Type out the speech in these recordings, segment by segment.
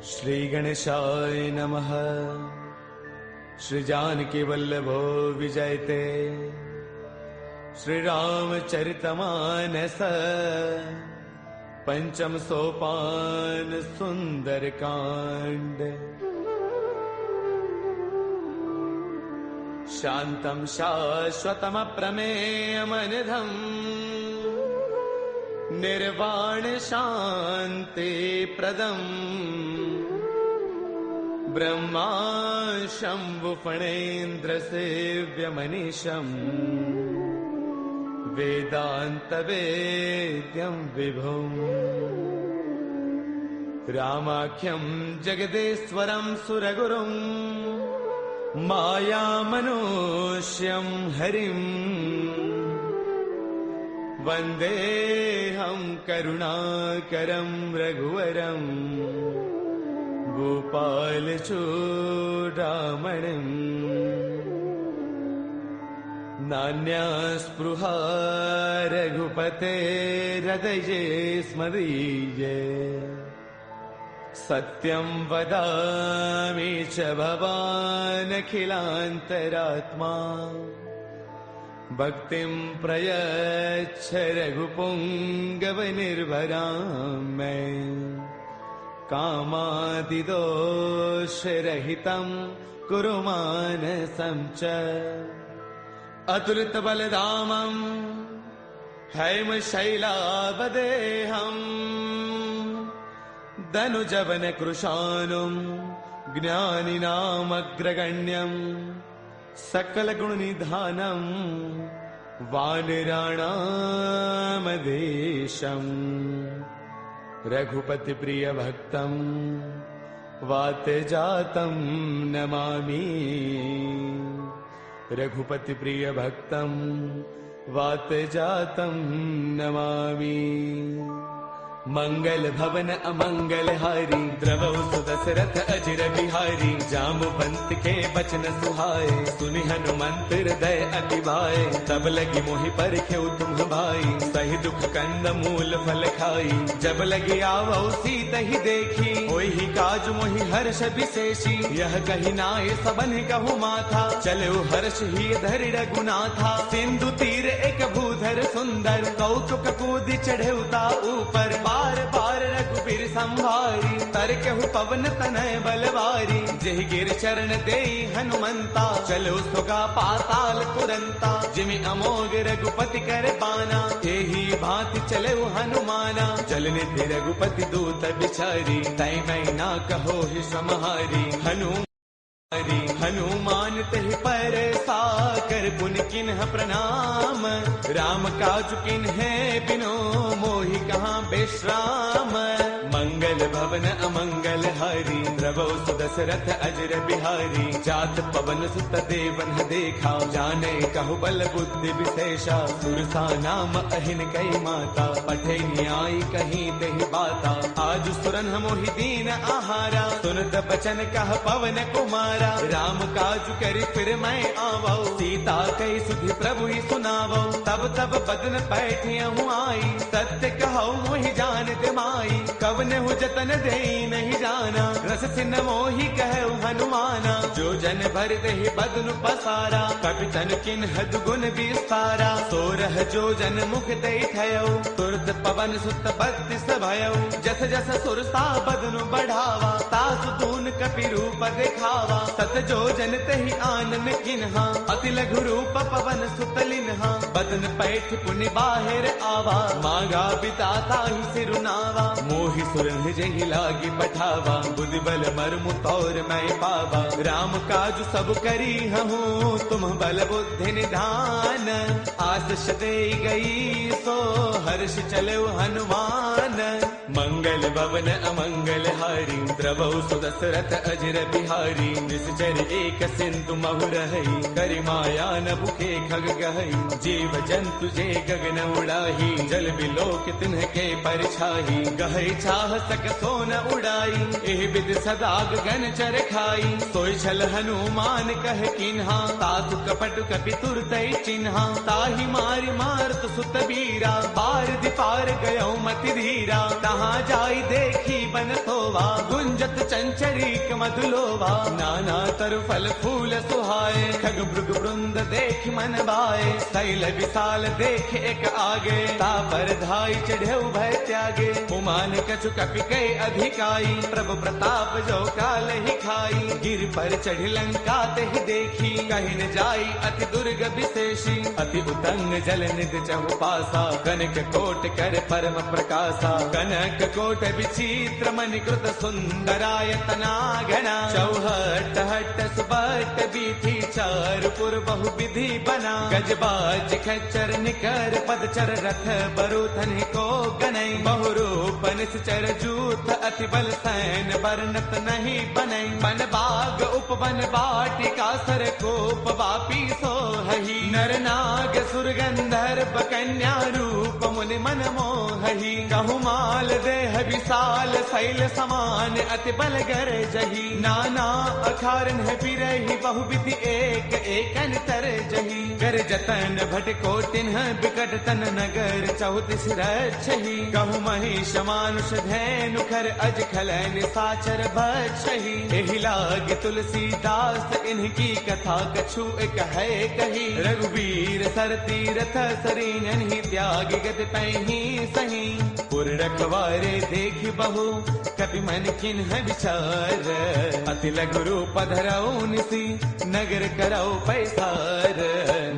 श्री गणेशाय नमः। श्री जानकी वल्लभो विजयते। श्री रामचरितमानस पंचम सोपान सुंदर कांड। शांतं शाश्वतमप्रमेयमनिधम् निर्वाण शांति प्रदम् ब्रह्मा शंभु फणेन्द्र सेव्यमनीशम् वेदांत वेद्यं विभुम् रामाख्यं जगदेश्वरं सुरगुरुं मायामनुष्यं हरिम् वन्देऽहं करुणाकरं रघुवरं गोपालचूडामणिम्। नान्यास्पृहा रघुपतेर्हृदये स्मदीये। सत्यं वदामि च भवानखिलान्तरात्मा। भक्तिं प्रयच्छ रघुपुङ्गवनिर्भरां मे। कामादिदोषरहितं कुरु मानसं च। अतुलितबलधामं हैमशैलावदेहम् धनुजवनकृशानुं ज्ञानिनामग्रगण्यं सकलगुणनिधानं वानराणामधीशम्। रघुपतिप्रियभक्तं वातजातं नमामि। रघुपतिप्रियभक्तं वातजातं नमामि। मंगल भवन अमंगल हारी द्रवौ सुदशरथ अजिर बिहारी। जामवंत के बचन सुहाए सुनि हनुमंत हृदय अति भाए। तब लगी मोहि परखेउ तुम भाई सही दुख कंद मूल फल खाई। जब लगी आवौ सीतहि देखी होहि काज मोहि हर्ष विशेषी। यह कही नाय सबन कहु माथा चलो हर्ष ही धरि रघुनाथा। सिंधु तीर एक भूधर सुंदर कौतुक कूदि चढ़ेउता ऊपर। बार बार रघुबीर संभारी तरकहु पवन तनय बलवारी। जेहि गिर चरण देई हनुमंता चलो सुगा पाताल तुरंता। जिमि अमोघ रघुपति कर बाना एही भांति चले हनुमाना। जलनिधि रघुपति दूत बिचारी तै मैं ना कहो ही समहारी। हनुमान तहि पर साकर पुन किन्ह प्रणाम। राम काज किन्हे बिनो मोहि कहाँ बेश्राम। मंगल भवन अमंगल हारी द्रवौ सुदशरथ अजर बिहारी। जात पवन सुत देवन देखा जाने कहु बल बुद्धि विशेषा। सुरसा नाम अहिन कई माता पठे न्याय कहीं देहि बाता। आज सुरन मोहि दीन आहारा सुनत बचन कह पवन कुमारा। राम काज करि फिर मैं आवौ सीता कई सुधि प्रभु ही सुनावौ। तब तब बदन पैठियहु आई सत्य कहौ मोहि जानत माई। कवने हु जतन देई नहीं जाना रस सिन मोहि कहु हनुमाना। जो जन भर देहि बदन पसारा कपितन किन्ह दुगुन विस्तारा। सोरह जो जन मुख देई थयौ तुरत पवन सुत बत्तीस भयौ। जस जस सुरसा बदन बढ़ावा तासु तून कपि रूप दिखावा। सत जो जन तहि आनन किन्हा अति लघु रूप पवन सुत लिन्हा। बदन पैठ पुनि बाहिर आवा मागा बिताता ही सिरुनावा। मोहि सुरन जहि लागी पठावा बुद्धि बल मर्मु तौर मैं पावा। राम काज सब करी हूँ तुम बल बुद्धि निधान। आशीष दे गई सो हर्ष चलो हनुमान। मंगल भवन अमंगल हारी द्रवौ सुदशरथ अजर बिहारी निश्चर एक सिंधु महु रही करि माया न भूखे खग गहई जीव जंतु जे गगन उड़ाही जल बिलोक तिन्ह के परछाही गहई चाह सक सोन उड़ाई एह विद सदा गगन चर खाई सोई छल हनुमान कह किन्हा तातु कपट कपि तुरतई चिन्हा ताहि मारि मारत सुत बीरा पार दिपार गयो मति धीरा तहाँ जाई देखी बन सोवा गुंजत चंचरीक मधुलोवा नाना तरु फल फूल सुहाए खग मृग वृंद देख मन भाए शैल विशाल देख एक आगे तापर धाई चढ़े भय त्यागे उमान कछु कपि कै अधिकाई प्रभु प्रताप जो काल ही खाई गिर पर चढ़ लंका ते देखी कहीं न जाई अति दुर्ग विशेषी अति उतंग जल निध चहु पासा कनक कोट कर परम प्रकाशा कनक कोट विचित्र मणिकृत सुंदरायतना घना चौहट हट सुबट बीथी चारुपुर बहु विधि बना गजबाज खच्चर निकर पदचर रथ बरुथन को गनई बहुरूप निश्चर जूथ अति बल सैन बरनत नहीं बनई बन बाग उपवन बाटिका सर कोप वापी सोहही नर नाग सुर गंधर्व कन्या रूप मुनि मन मोहही कहु माल देह विशाल शैल समान अति बल गर जही नाना अखारन है बिरही बहु विधि एक एकन तर जही कर जतन भटको तिन्ह बिकट तन नगर चौतीस रक्षही कहु महिष मानुष धैनु खर अज खलन साचर भक्षही एहि लाग तुलसीदास इनकी कथा कछु एक है कही रघुवीर सर तीरथ सरीन ही त्याग गत पैही सही पुर रखवारे देख बहु कपि मन किन्ह विचार अति लघु रूप धरऊ निसी नगर करऊ पैसार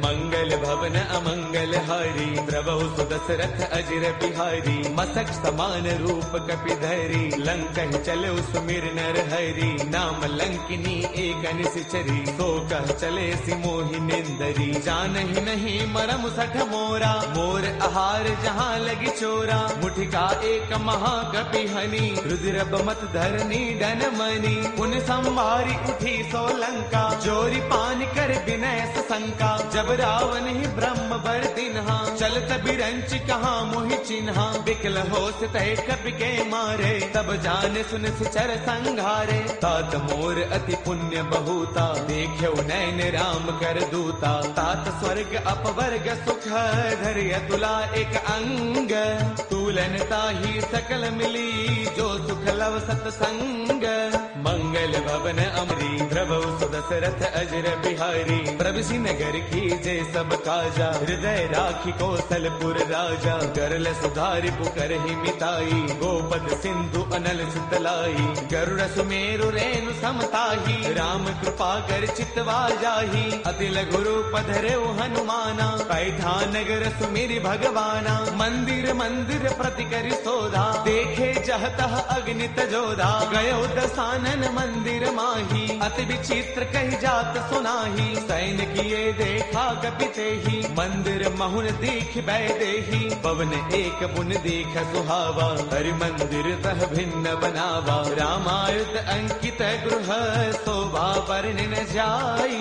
मंगल भवन अमंगल हारी द्रवहु सुदशरथ अजर बिहारी मसक समान रूप कपि धरी लंकन चले सुमिर नर हरि नाम लंकिनी एक निश्चरी सो कह चले सि मोहि निंदरी जानहि नहीं मरम सठ मोरा मोर आहार जहाँ लगी चोरा मुठिका एक महाकपि हनी रुद्र बमत धरनी डन मनी उन संवारी उठी सो लंका जोरी पान कर विनय शंका जब रावण ही ब्रह्म बर दिन्हा चलत बिरंच कहाँ मोहि चिन्हा बिकल हो तय कपि के मारे तब जान सुन सिचर संघारे तात मोर अति पुण्य बहुता देख्यो नैन राम कर दूता तात स्वर्ग अपवर्ग सुख धैर्य तुला एक अंग तूलन ताही सकल मिली जो सुख लव सतसंग मंगल भवन अमरी द्रवौ सुदशरथ अजर बिहारी प्रभुषि नगर की जय सब काजा हृदय राखी कौशलपुर राजा करल सुधारि पुकर ही मिताई गोपद सिंधु अनल सुतलाई गरुड़ सुमेरु रेणु समताही राम कृपा कर चितवा जाही अति लघु रूप धरेउ हनुमाना पैठा नगर सुमिरि भगवाना मंदिर मंदिर प्रति करि सोधा देखे जहतः अग्नित जोधा गयो दसानन मंदिर माही अति विचित्र कही जात सुनाही सैन किए देखा कपिते ही मंदिर महुन दीख बैदेही पवन एक पुन देख सुहावा हरि मंदिर तह भिन्न बनावा रामायुध अंकित गृह शोभा वर्णि न जाई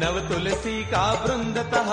नव तुलसी का वृंद तह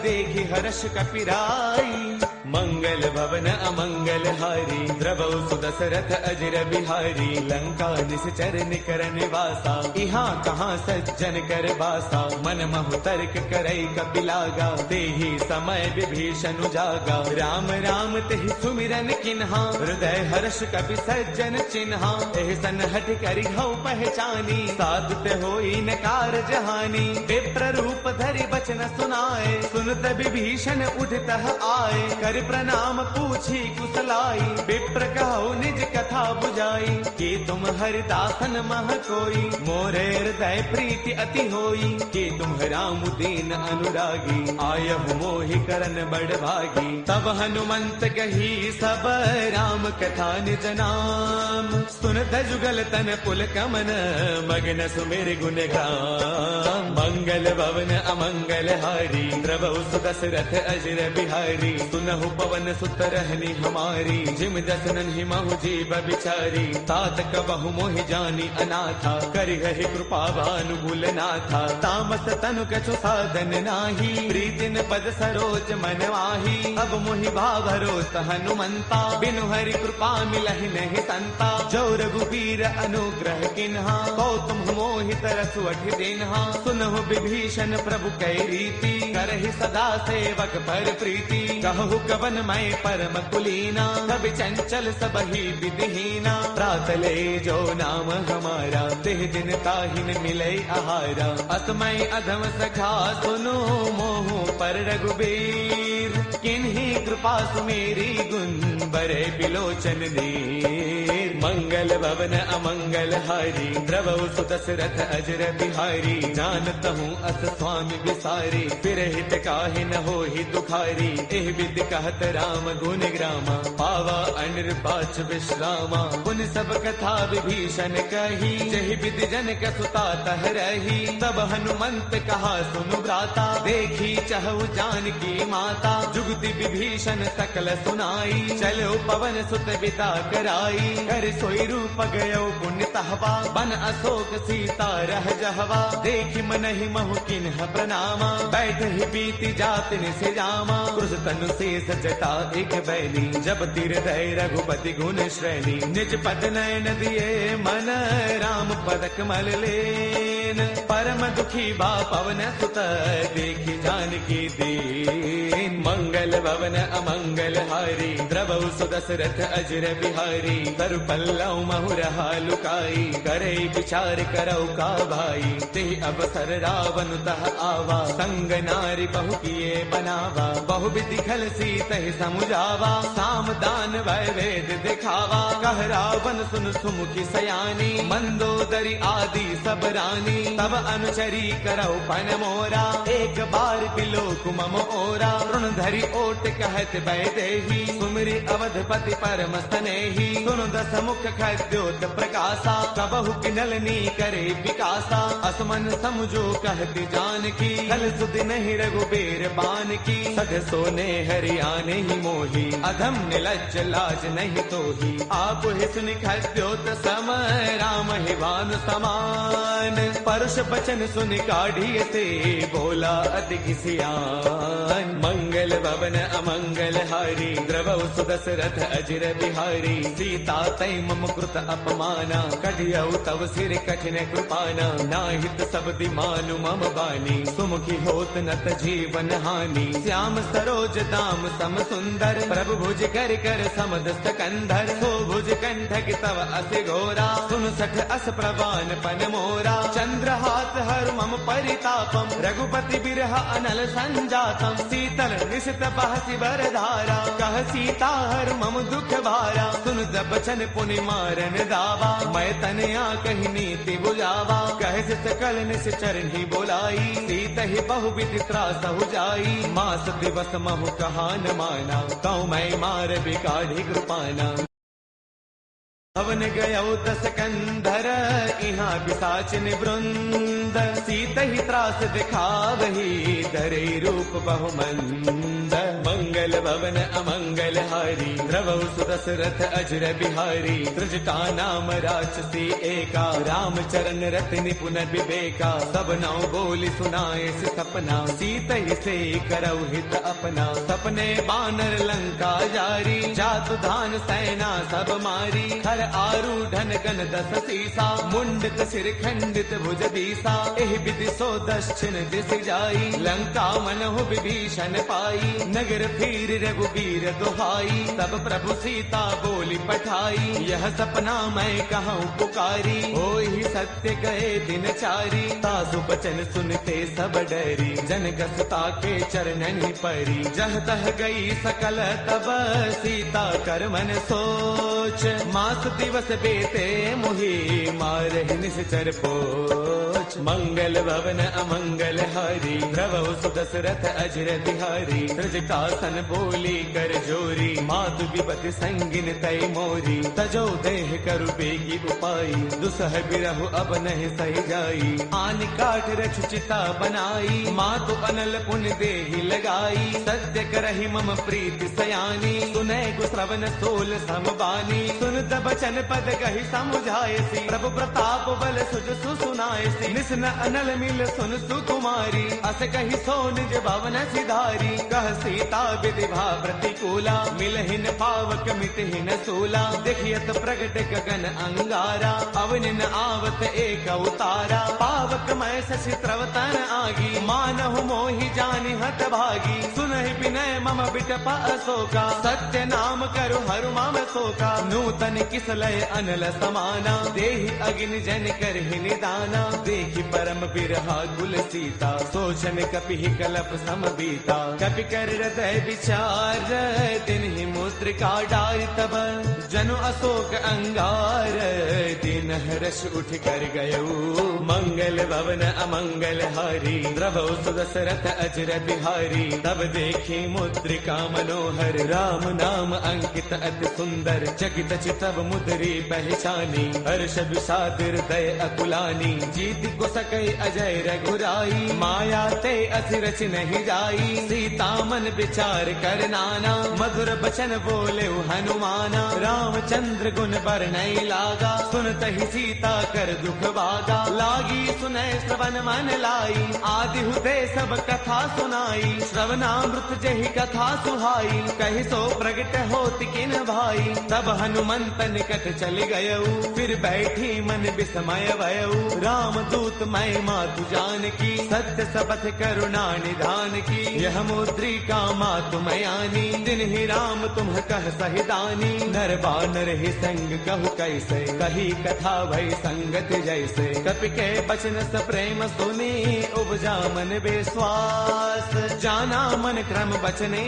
देखी हर्ष कपिराई मंगल भवन अमंगल हारी द्रवौ सुदशरथ अजर बिहारी लंका निश्चर निकर निवासा यहाँ कहाँ सज्जन कर बासा मन महु तर्क करई कपिलागा तेहि समय विभीषण जागा राम राम तेहि सुमिरन किन्हा हृदय हर्ष कपि सज्जन चिन्हा एहि सन हठ करि हऊ पहचानी साधुत होई न कारज हानि विप्र रूप धरि बचन सुनाए सुनत विभीषण उठतः आए कर प्रणाम पूछी कुशलाई विप्र कहो निज कथा बुझाई कि तुम हरिदासन मह कोई मोरे हृदय प्रीति अति होई कि तुम राम दीन अनुरागी आयहु मोहि करन बड़ भागी तब हनुमंत कही सब राम कथा निज नाम सुनत जुगल तन पुल कमन मगन सुमिर गुण गाम मंगल भवन अमंगल हारी द्रवौ सुदशरथ अजर बिहारी सुनहु पवन सुत रहनी हमारी, जिम दसनन ही महु जीव बिचारी। तात कबहु मोहि जानी अनाथा, करि गहि कृपा भानुगुल नाथा। तामस तनु कछु साधन नाही, प्रीतिन पद सरोज मन वाही। अब मोहि भावरोत हनुमंता, बिनु हरि कृपा मिलहि नहीं संता। जो रघुबीर अनुग्रह किन्हा, कौतुम मोहि तरसु अठि दिन्हा। सुनहु विभीषण प्रभु कै रीति, करहि सदा सेवक पर प्रीति। कहु कवन मैं परम कुलीना, कवि चंचल सबहि विधिहीना। प्रातले जो नाम हमारा, तिह दिन ताहिन मिलै आहारा। असमय अधम सखा सुनो, मोहु पर रघुबीर। किन्ही कृपा सुमेरी, गुण बरे बिलोचन दीर। मंगल भवन अमंगल हारी, द्रवहु सुदशरथ अजर बिहारी। जानत हूँ अस स्वामी विसारी, फिर हित काहि न होहि दुखारी। एह विधि कहत राम गुण ग्रामा, पावा अनिर्बाच विश्रामा। पुन सब कथा विभीषण कही, जहि विधि जनक सुता तह रही। तब हनुमंत कहा सुनु भ्राता, देखी चहु जानकी माता। जुगति विभीषण सकल सुनाई, चलो पवन सुत बिता कराई। कर सोई रूप गयो पुण्य तहवा, बन अशोक सीता रह जहवा। देखि मनहि महु किन्ह प्रणामा, बैठ ही बीती जात निसे जामा। क्रुश तनु शेष जटा एक बैली, जब तिर दय रघुपति गुण श्रेणी। निज पद नयन दिए मन, राम पद कमल लेन। परम दुखी बा पवन सुत, देखि जानकी दीन। मंगल भवन अमंगल हारी, द्रवहु सुदशरथ अजर बिहारी। तरु पल्लव महु रहा लुकाई, करे विचार करौ का भाई। ते अवसर रावण तह आवा, संग नारी बहु किए बनावा। बहु विधि खल सीतहि समुझावा, साम दान वै वेद दिखावा। कह रावण सुन सुमुखी सयानी, मंदोदरी आदि सब रानी। तब अनुचरी करौ पन मोरा, एक बार बिलोक मम ओरा। तृण धरि ओट कहत वैदेही, सुमिरि अवधपति परम स्नेही। सुनु दस मुख खद्योत प्रकाशा, कबहु किनलनी करे विकासा। असमन समझो कहती जानकी, कल सुधि नहीं रघुबीर बान की। सध सोने हरियाणे ही मोही, अधम निलज्ज लाज नहीं तोही। आप ही सुनि खद्योत सम, राम ही भानु समान। परुष बचन सुनि काढ़ी से, बोला अति सियान। मंगल भवन अमंगल हारी, द्रवहु सुदशरथ अजर बिहारी। सीता तै मम कृत अपमाना, कढ़ियौ तव सिर कठिन कृपाना। नाहित सब दिमानु मम बानी, सुमुखी होत नत जीवन हानि। श्याम सरोज दाम सम सुंदर, प्रभु भुज कर कर समद सकंधर। सो भुज कंठक तव अस घोरा, सुन सठ अस प्रवान पन मोरा। चंद्रहास हर मम परितापम, रघुपति बिरह अनल संजातम। शीतल निशित बहसि बर धारा, कह सीता हर मम दुख भारा। सुन बचन पुनि मारन दावा, मैं तनया कही नीति बुझावा। कह सकल निस चरणी बोलाई, सीत ही बहु विधि त्रासहु जाई। मास दिवस महु कहा न माना, कौ मैं मार बिकाढ़ी कृपाना। भवन गयो दस कंधर, इहाँ पिशाचिन वृंद। सीत ही त्रास दिखावही, धरे रूप बहुमंद। मंगल भवन अमंगल हारी, द्रवहु सुदशरथ अजर बिहारी। त्रिजटा नाम राक्षसी एका, राम चरण रति निपुण विवेका। सब नाउ बोली सुनाए सपना, सीत ही से करौ हित अपना। सपने बानर लंका जारी, जातु धान सेना सब मारी। हर आरूढ़न गण दस सीसा, मुंडक सिर खंडित भुज दीसा। एह विधि सो दक्षिण दिस जाई, लंका मनहु विभीषण पाई। नगर फिर रघुबीर दुहाई, तब प्रभु सीता बोली पठाई। यह सपना मैं कहूँ पुकारी, होई सत्य गए दिन चारी। तासु बचन सुनते सब डरी, जनक सुता के चरणन ही परी। जह तह गई सकल तब, सीता कर मन सोच। मास दिवस दिवस बेते मोहि मारहि निश्चर पोच। मंगल भवन अमंगल हारी द्रवहु सुदशरथ अजर बिहारी। त्रिजटासन बोली कर जोरी मातु विपति संगिन तय मोरी। तजो देह करु बेगी उपाई दुसह बिरहु अब नहीं सही जाई। आन काठ रच चिता बनाई मातु अनल पुण्य देहि लगाई। सत्य करहि मम प्रीति सयानी सुनै गुश्रवण सोल समबानी। सुनत बचन पद कहि समुझायसी प्रभु प्रताप बल सुज सुनायसी। निस्न अनल मिल सुन सुकुमारी अस कहि सो निज भवन सिधारी। कह सीता विधि भा प्रतिकूला मिलहिन पावक मिटहिन सूला। देखियत प्रगट गगन अंगारा अवनिन आवत एक अवतारा। पावक मैं शशि त्रवतन आगी मानहु मोहि जानि हत भागी। सुनहि विनय मम बिटप अशोका सत्य नाम करु हरु मम शोका। नूतन किसलय अनल समाना देहि अग्नि जन करहि निदाना। देखि परम बिरहा कुल सीता सोचन कपि कलप समबीता। कपि कर हृदय विचार तिन्हि मुद्रिका डारि तब। जनु अशोक अंगार दिन हर्ष उठ कर गयऊ। मंगल भवन अमंगल हारी द्रवहु सुदशरथ अजर बिहारी। तब देखी मुद्रिका मनोहर राम नाम अंकित अति सुंदर। चकित चितव मुद्री पहचानी हर्ष विषाद हृदय अकुलानी। जीत को सकई अजय रघुराई माया ते अति रच नहीं जाई। सीता मन विचार कर नाना मधुर बचन बोले हनुमाना। रामचंद्र गुण बरनई लागा सुनत ही सीता कर दुख भागा। लागी सुनय श्रवण मन लाई आदि हुते सब कथा सुनाई। श्रवणामृत जहि कथा सुहाई कहि सो प्रगट होत किन भाई। तब हनुमंत निकट चल गयऊ फिर बैठी मन विस्मय भयऊ। राम दूत मैं मातु जान की सत्य शपथ करुणा निधान की। यह मुद्रिका मातु मयानी दिन ही राम तुम कह सहिदानी। नर बानर ही संग कहु कैसे कही कथा भई संगत जैसे। कपि के बचन स प्रेम सुनी उपजा मन विश्वास। जाना मन क्रम बचने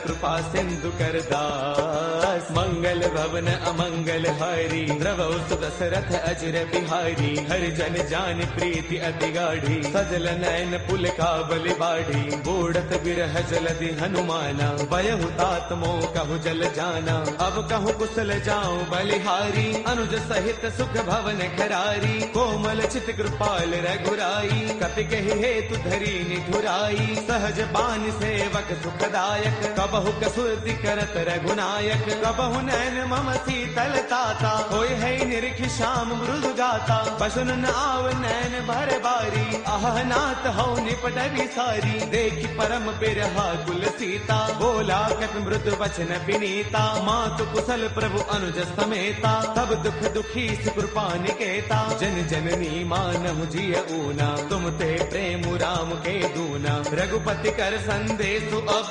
कृपा सिंधु कर दास। मंगल भवन अमंगल हारी द्रवहु सुदशरथ अजर बिहारी। हरि जन जान प्रीति अति गाढ़ी सजल नयन पुल का बलि बाढ़ी। बूढ़त बिरह जलधि हनुमाना बयहु तात मोह कहु जल जाना। अब कहु कुशल जाऊं बलिहारी अनुज सहित सुख भवन खरारी। कोमल चित कृपाल रघुराई कपि कहि हेतु धरी निठुराई। सहज बान सेवक सुखदायक कबहु कसुरति करत रघुनायक। कबहु नैन मम शीतल ताता होय है निरखि श्याम मृदु गाता। पशुन आव नैन भर बारी आह नाथ हौ निपट सारी। देखि परम बिरहा कुल सीता बोला कपि मृदु वचन विनीता। मातु कुशल प्रभु अनुज समेता तब दुख दुखी कृपा निकेता। जन जननी मानहु जिय ऊना तुम ते प्रेम राम के दूना। रघुपति कर संदेश अब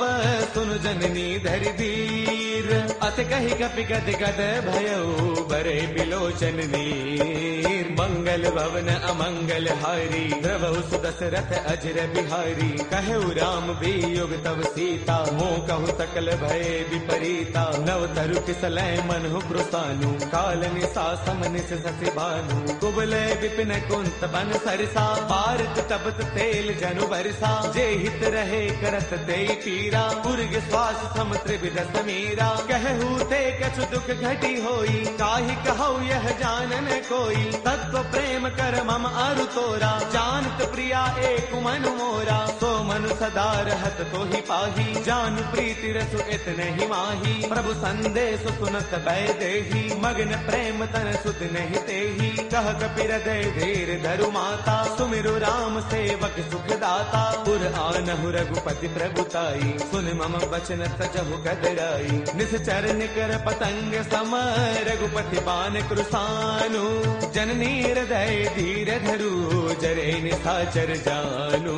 सुन जननी धरि धीर। अत कहि कपि गद गद भयऊ बरे बिलोचन नीर। मंगल भवन अमंगल हारी द्रवहु सुदशरथ अजर बिहारी। कहु राम वियोग तब सीता मोह कहु सकल भय विपरीता। नव तरु किसलय मनहु कृतानु काल निशा समनिस शशि भानु। कुबलय विपिन कुंत बन सरसा भारत तपत तेल जनु बरसा। जे हित रहे करत ते पीरा उर्ग श्वास सम त्रिविध समीरा। कहु ते कछु दुख घटी होई काहि कहु यह जानन कोई। तत्व प्रेम कर मम अरु तोरा जानत प्रिया एक मनु मोरा। सो मनु सदा रहत तो ही पाही जानु प्रीति रसु इतने ही माही। प्रभु संदेश सुनत भय देही मग्न प्रेम तन सुध नहीं तेही। कह कपि हृदय धीर धरु माता सुमिरु राम सेवक सुख दाता। पुर आनहु रघुपति प्रभुताई सुन मम वचन तजहु कदराई। निश्चर निकर पतंग सम रघुपति बान कृसानु। जननी हृदय धीर धरु जरे निशाचर जानु।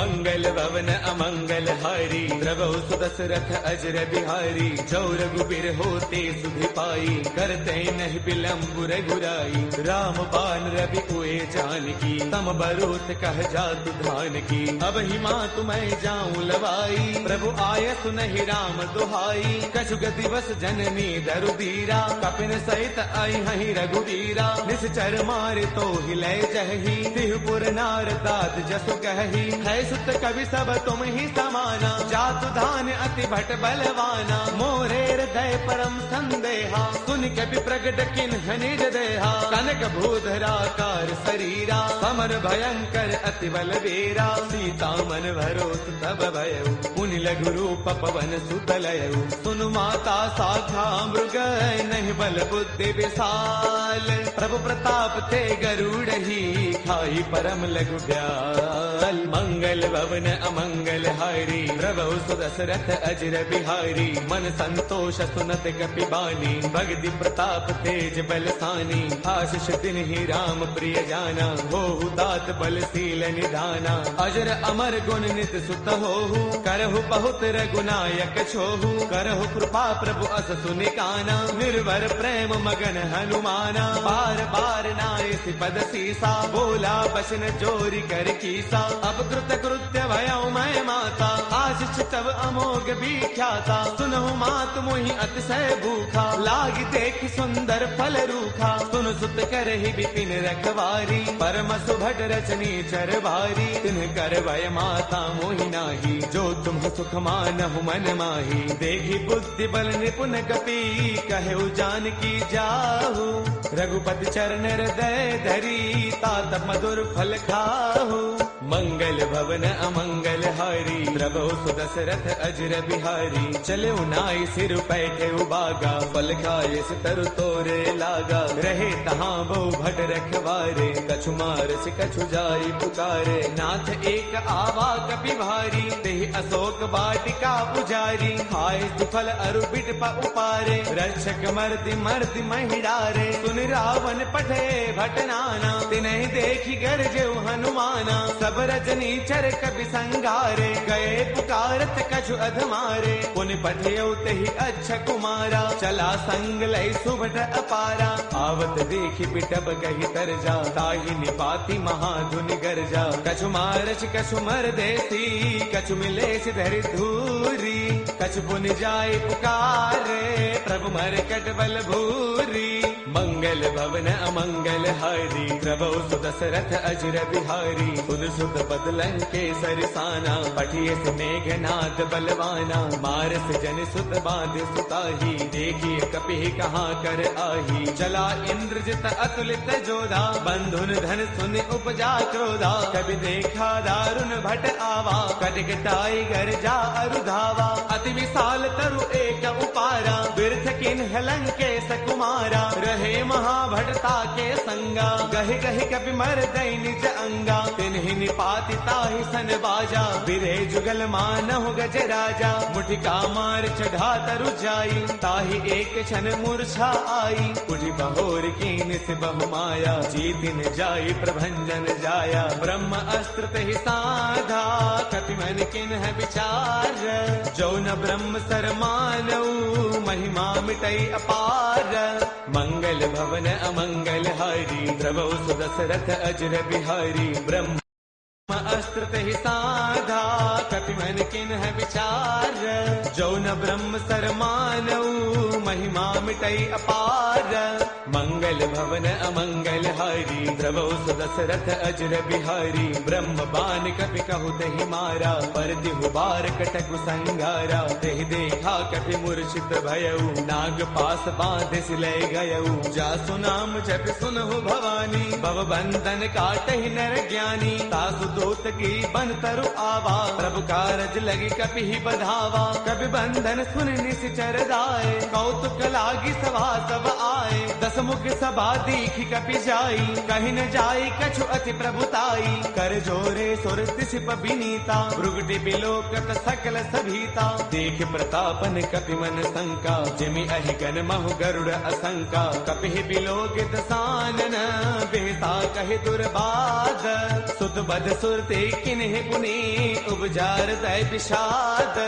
मंगल भवन अमंगल हारी, द्रवौ सुदशरथ अजर बिहारी। जो रघुबीर होते सुधि पाई, करते नहीं विलंब रघुराई। राम बाण रवि उए जानकी, तम बरोत कह जातु धान की। अब ही मातु मैं जाऊं लवाई, प्रभु आय सुनहि राम दुहाई। कछु गति बस जननी दरु दीरा, कपिन सहित आई हहि रघुवीरा। निश्चर मारे तो हिले जही, तिहुपुर नार दात जसु कही। है सुत कवि सब तुम ही समाना, जातु धान अति भट बलवाना। मोरे हृदय परम संदेहा, सुन कपि प्रगट किन्ह निज देहा। कनक भूधराकार शरीरा, समर भयंकर अति बलवीरा। सीता मन भरोस तब भयउ, पुनि लघु रूप पवन सुत लयउ। सुनु माता शाखा मृग, नहीं बल बुद्धि विशाल। प्रभु प्रताप ते गरुड़ही, खाई परम लघु ब्याल। मंगल भवन अमंगल हारी, प्रभु सुदशरथ अजर बिहारी। मन संतोष सुनत कपि बानी, भगति प्रताप तेज बलसानी। आशीष तिन्हि राम प्रिय जाना, होहु दात बलशील निधाना। अजर अमर गुण नित सुत होहु, करहु बहुत रघुनायक छोहु। करहु कृपा प्रभु अस सुनिकाना, निर्भर प्रेम मगन हनुमाना। बार बार नाय पद सीसा, बोला बसन जोरी कर कीसा। अब कृत कृत्य भयउ मैं माता, आशीष तब अमोघ विख्याता। सुनहु मात मोहि अतिशय भूखा, लागी देख सुंदर फल रूखा। सुन सुत करहि विपिन रखवारी, परम सुभट रचनी चर भारी। तिन्ह कर भय माता मोहि नाही, जो तुम सुख मानहु मन माही। देखी बुद्धि बल निपुण कपि, कहु जानकी जाहु। रघुपति चरण हृदय धरी, तात मधुर फल खाहु। मंगल भवन अमंगल हारी, द्रवौ सुदशरथ अजर बिहारी। चले नाई सिर पैठे उबागा, फल खाए तरु तोरे लागा। रहे तहाँ बहु भट रखवारे, कछु मारस कछु जाई पुकारे। नाथ एक आवा कपि भारी, तेहि अशोक वाटिका पुजारी। खाए सुफल अरु बिट उपारे, रक्षक मर्दि मर्दि महिडारे। सुन रावण पठे भट नाना, तिन्हि देखी गरजेउ हनुमाना। सब रजनी चर कपि संगारे, गए पुकारत कछु अधमारे। पुनि पठेउ तेहि अच्छा कुमारा, चला संग लय सुभट अपारा। आवत देखि बिटप कहि तरजा, ताहि निपाति महाधुनि गरजा। कछु मारच कछु मर देसी, कछु मिलेस धरि धूरी। कछु पुनि जाय पुकारे, प्रभु मरकट बल भूरी। मंगल भवन अमंगल हारी, द्रवौ सुदशरथ अजर बिहारी। सुन सुत पद लंकेसर साना, पठिए से मेघनाद बलवाना। मारस जन सुत बांध सुताही, देखिए कपि कहाँ कर आही। चला इंद्रजित अतुलित जोधा, बंधुन धन सुन उपजा क्रोधा। कभी देखा दारुण भट आवा, कटकटाई गरजा अरुधावा। अति विशाल तरु एक उपारा, बिरथ किन्ह लंकेश कुमारा। रहे महाभटता के संगा, गहि गहि कपि मर दई निज अंगा। तिन्हि निपाति ताहि सन बाजा, बिरे जुगल मानहु गज राजा। मुठिका मार चढ़ा तरु जाई, ताहि एक क्षण मूर्छा आई। उठि बहोर कीन से बहु माया, जीतिन जाई प्रभंजन जाया। ब्रह्म अस्त्र तेहि साधा, कपि मन किन्ह विचार। जो न ब्रह्म सर मानऊ, महिमा मिटई अपार। मंगल भवन अमंगल हारी, द्रवौ सुदशरथ अजर बिहारी। ब्रह्म अस्त्र तेहि साधा, कपि मन किन्ह विचार। जो न ब्रह्म सर मानऊ, महिमा मिटई अपार। मंगल भवन अमंगल हारी, द्रवौ सुदशरथ अजर बिहारी। ब्रह्म बान कपि कहु तेहि मारा, पर तिहु बार कटकु संगारा। तेहि देखा कपि मूर्छित भयउ, नाग पास बांधे सिलय गयउ। जासु नाम जपि सुनहु भवानी, भव बंधन काटहि नर ज्ञानी। तासु दूत की बन तरु आवा, प्रभु कारज लगी कपि ही बधावा। कपि बंधन सुन निश्चर दाए, कौतुक लागी सभा सब आए। दस मुख सभा दीखी कपि जाई, कहीं न जाई कछु अति प्रभुताई। कर जोरे सुर तिसिप बिनीता, भृगुटि बिलोकत सकल सभीता। देख प्रतापन कपि मन शंका, जिमि अहि गन महु गरुड़ असंका। कपि बिलोकित सानन, बिह सा कहे दुर्बाद, सुत बद सुरते किन्हे पुनि उपजार तय विषाद।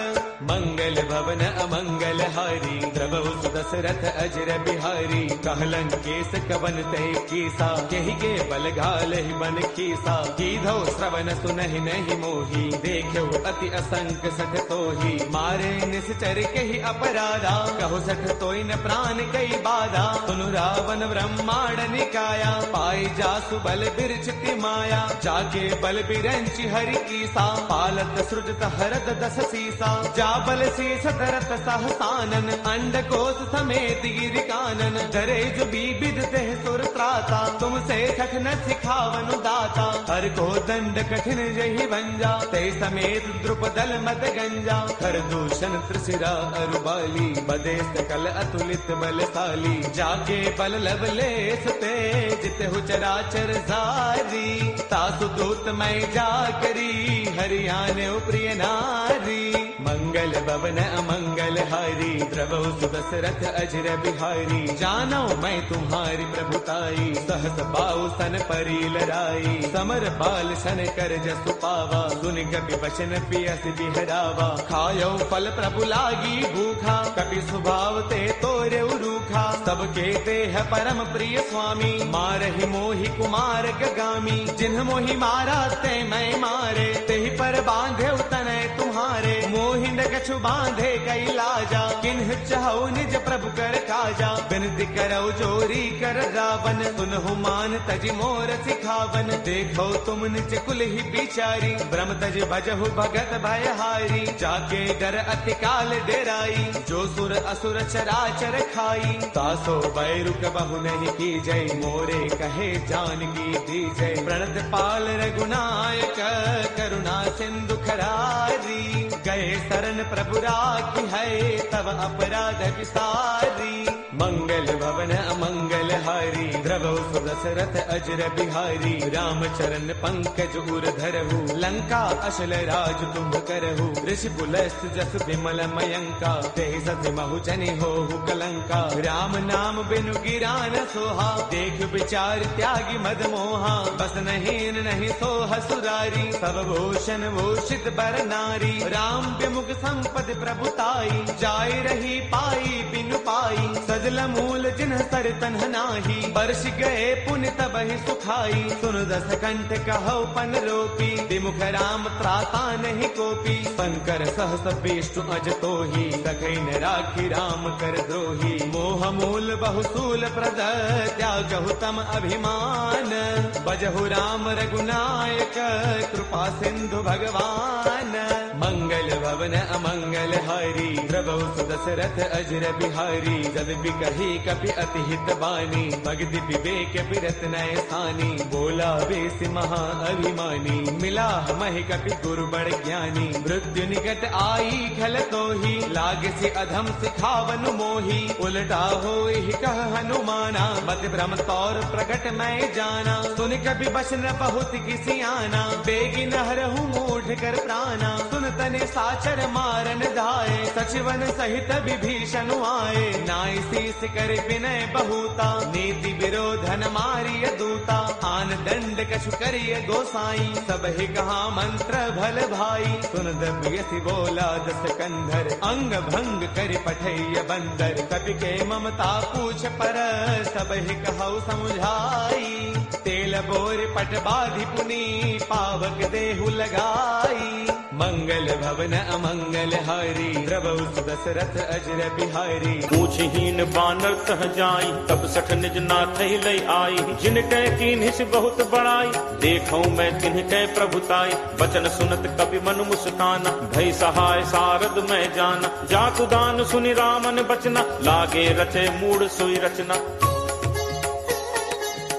मंगल भवन अमंगल हारी, द्रवहु सुदशरथ अजर बिहारी। कहलन केस कवन तय कीसा, केहि के बल घाल ही बन कीसा। कीधौ श्रवण सुनहि नहीं मोही, देखो अति असंक सठ तोही। मारे निश्चर केहि अपराधा, कहो सठ तोय न प्राण कई बाधा। सुनु रावण ब्रह्मांड निकाया, पाई जासु बल बिरचिति माया। जाके बल बिरंचि हरि कीसा, पालत सृजत हरत दस सीसा। जा बल शीस धरत सहसानन, अंड कोश समेत गिर कानन। डरे जो विविध देह सुर त्राता, तुमसे सठ न सिखावनु दाता। हर को दंड कठिन जहि भंजा, ते समेत द्रुपदल मद गंजा। खर दूषण त्रिशिरा अरुबाली, बदे सकल अतुलित बलशाली। जाके बल लवलेश ते, जित हु चराचर सारी। तासु दूत मैं जा करी, हरियाणे प्रिय नारी। मंगल भवन अमंगल हारी, द्रवहु सुदशरथ अजर बिहारी। जानो मैं तुम्हारी प्रभुताई, सहस पाऊ सन परी लड़ाई। समर बाल सन कर जसु पावा, सुन कपि वचन पियस बिहरावा। खायो फल प्रभु लागी भूखा, कपि स्वभाव ते तोरे रूखा। सबके देह परम प्रिय स्वामी, मारहि मोहि कुमार गगामी। जिन्ह मोहि मारा ते मैं मारे, तेहि पर बांधे तनय तुम्हारे। मोहि न कछु बांधे कई लाजा, किन्ह चाहु निज प्रभु कर काजा। बिनती करौ जोरी कर रावण, सुनहु मान तज मोर सिखावन। देखो तुम निज कुल ही बिचारी, ब्रह्म तज भजहु भगत भयहारी। जाके डर अति काल डेराई, जो सुर असुर चराचर खाई। तासो बैरु कबहु नहीं की जय, मोरे कहे जानकी दी जय। प्रणत पाल रघुनायक, करुणा सिंधु खरारी। गए शरण प्रभु राखी है, तब अपराध विसारी। मंगल भवन अमंगल हारी, द्रवहु सुदशरथ अजर बिहारी। राम चरण पंकज उर धरहु, लंका अशल राज तुम करहु। ऋषि पुलस्त जस विमल मयंका, तेहि सति महु जनि होहु कलंका। राम नाम बिनु गिरा न सोहा, देख विचार त्यागी मद मोहा। बस नहीं नहीं सोह सुरारी, सब भूषण भूषित बर नारी। राम विमुख संपद प्रभुताई, जाय रही पाई बिनु पाई। सजल मूल जिन्ह सर तन्ह नाही, बरस गए पुण्य तबहि सुखाई। सुन दस कंठ कहौ पन रोपी, विमुख राम त्राता नहीं कोपी। शंकर सहस विष्णु अज तोही, सखै न राखी राम कर द्रोही। मोह मूल बहुसूल प्रद, त्यागहु तम अभिमान। बजहु राम रघुनायक, कृपा सिंधु भगवान। मंगल भवन अमंगल हारी, द्रवहु सुदशरथ अजर बिहारी। जद बिकहि कपि अति हित बानी, भगति विवेक बिरत नय सानी। बोला बेस महा अभिमानी, मिला महि कपि गुरु बड़ ज्ञानी। मृत्यु निकट आई खल तोही, लागे से अधम सिखावनु मोही। उलटा होई कह हनुमाना, मत भ्रम तौर प्रगट मैं जाना। सुन कपि बचन बहुत किसी आना, बेगी नहरहु मूढ़ कर प्राणा। सुन तने साचर मारन धाये, सचिवन सहित विभीषण आए। नाई शीस कर विनय बहुता, नीति विरोधन मारिय दूता। आन दंड कछु करिय गोसाई, सब ही कहा मंत्र भल भाई। सुन दबियसि बोला दस कंधर, अंग भंग कर पठैय बंदर। कपि के ममता पूछ पर, सब ही कहु समुझाई। तेल बोर पट बाधि पुनी, पावक देहु लगाई। मंगल भवन अमंगल हारी, द्रवहु सुदशरथ अजर बिहारी। पूछहीन बानर तह जाई, तब सठ निज नाथ लय आई। जिन कै कीन्हिस बहुत बड़ाई, देखौ मैं तिन्ह कै प्रभुताई। बचन सुनत कपि मनु मुस्काना, भय सहाय सारद मैं जाना। जातु दान सुनि रामन बचना, लागे रचे मूढ़ सोई रचना।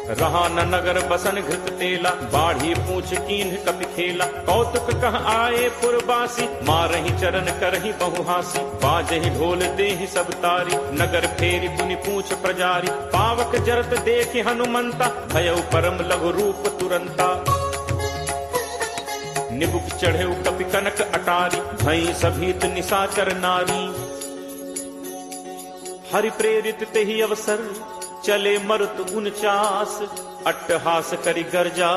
रहा न नगर बसन घृत तेला, बाढ़ी पूछ कीन्ह कपि खेला। कौतुक कह आए पुरबासी, मारहि चरण करहि बहुहासी। बाजहि ढोल देहि सब तारी, नगर फेरी पुनि पूछ प्रजारी। पावक जरत देखि हनुमंता, भयउ परम लघु रूप तुरंता। निबुक चढ़े कपि कनक अटारी, भई सभीत निशाचर नारी। हरि प्रेरित तेहि अवसर, चले मरुत 49 अट्टहास करी गर्जा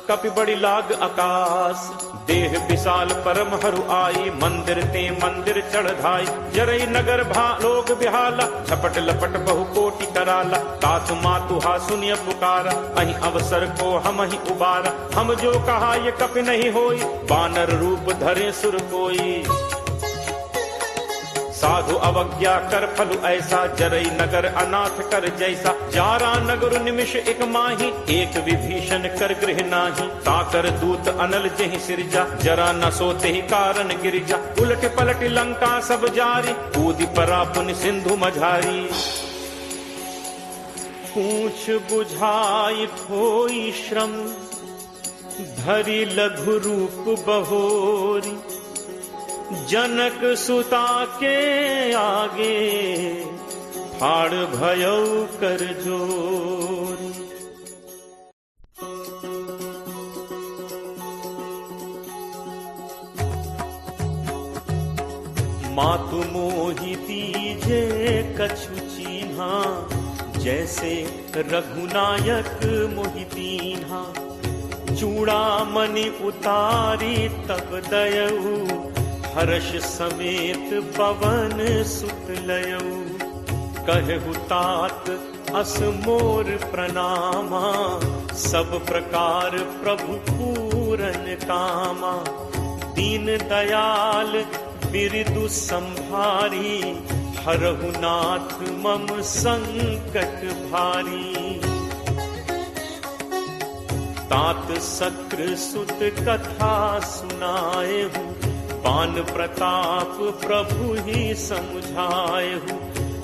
कपि बड़ी लाग आकाश। देह विशाल परम हरु आई, मंदिर ते मंदिर चढ़ाई। जरई नगर लोग बिहाला, झपट लपट बहु कोटि कराला। तात मातु हा सुनिय पुकारा, अहि अवसर को हम ही उबारा। हम जो कहा ये कपि नहीं होई, बानर रूप धरे सुर कोई। साधु अवज्ञा कर फलु ऐसा, जरई नगर अनाथ कर जैसा। जारा नगर निमिष एक माही, एक विभीषण कर गृह नाही। ताकर दूत अनल जहि सिरजा, जरा न सोते ही कारण गिरिजा। उलट पलट लंका सब जारी, कूदि परा पुन सिंधु मझारी। पूछ बुझाई होई श्रम, धरि लघु रूप बहोरी। जनक सुता के आगे, फाड़ भयौ कर जोरी। मातु मोहि दीजे कछु चीन्हा, जैसे रघुनायक मोहि दीन्हा। चूड़ामणि उतारी तब दयऊ, हर्ष समेत पवन सुत लयऊ। कहु तात अस मोर प्रणामा, सब प्रकार प्रभु पूरन कामा। दीन दयाल बिरदु संभारी, हरहु नाथ मम संकट भारी। तात सक्र सुत कथा सुनाएहु, पान प्रताप प्रभु ही समझाएहु।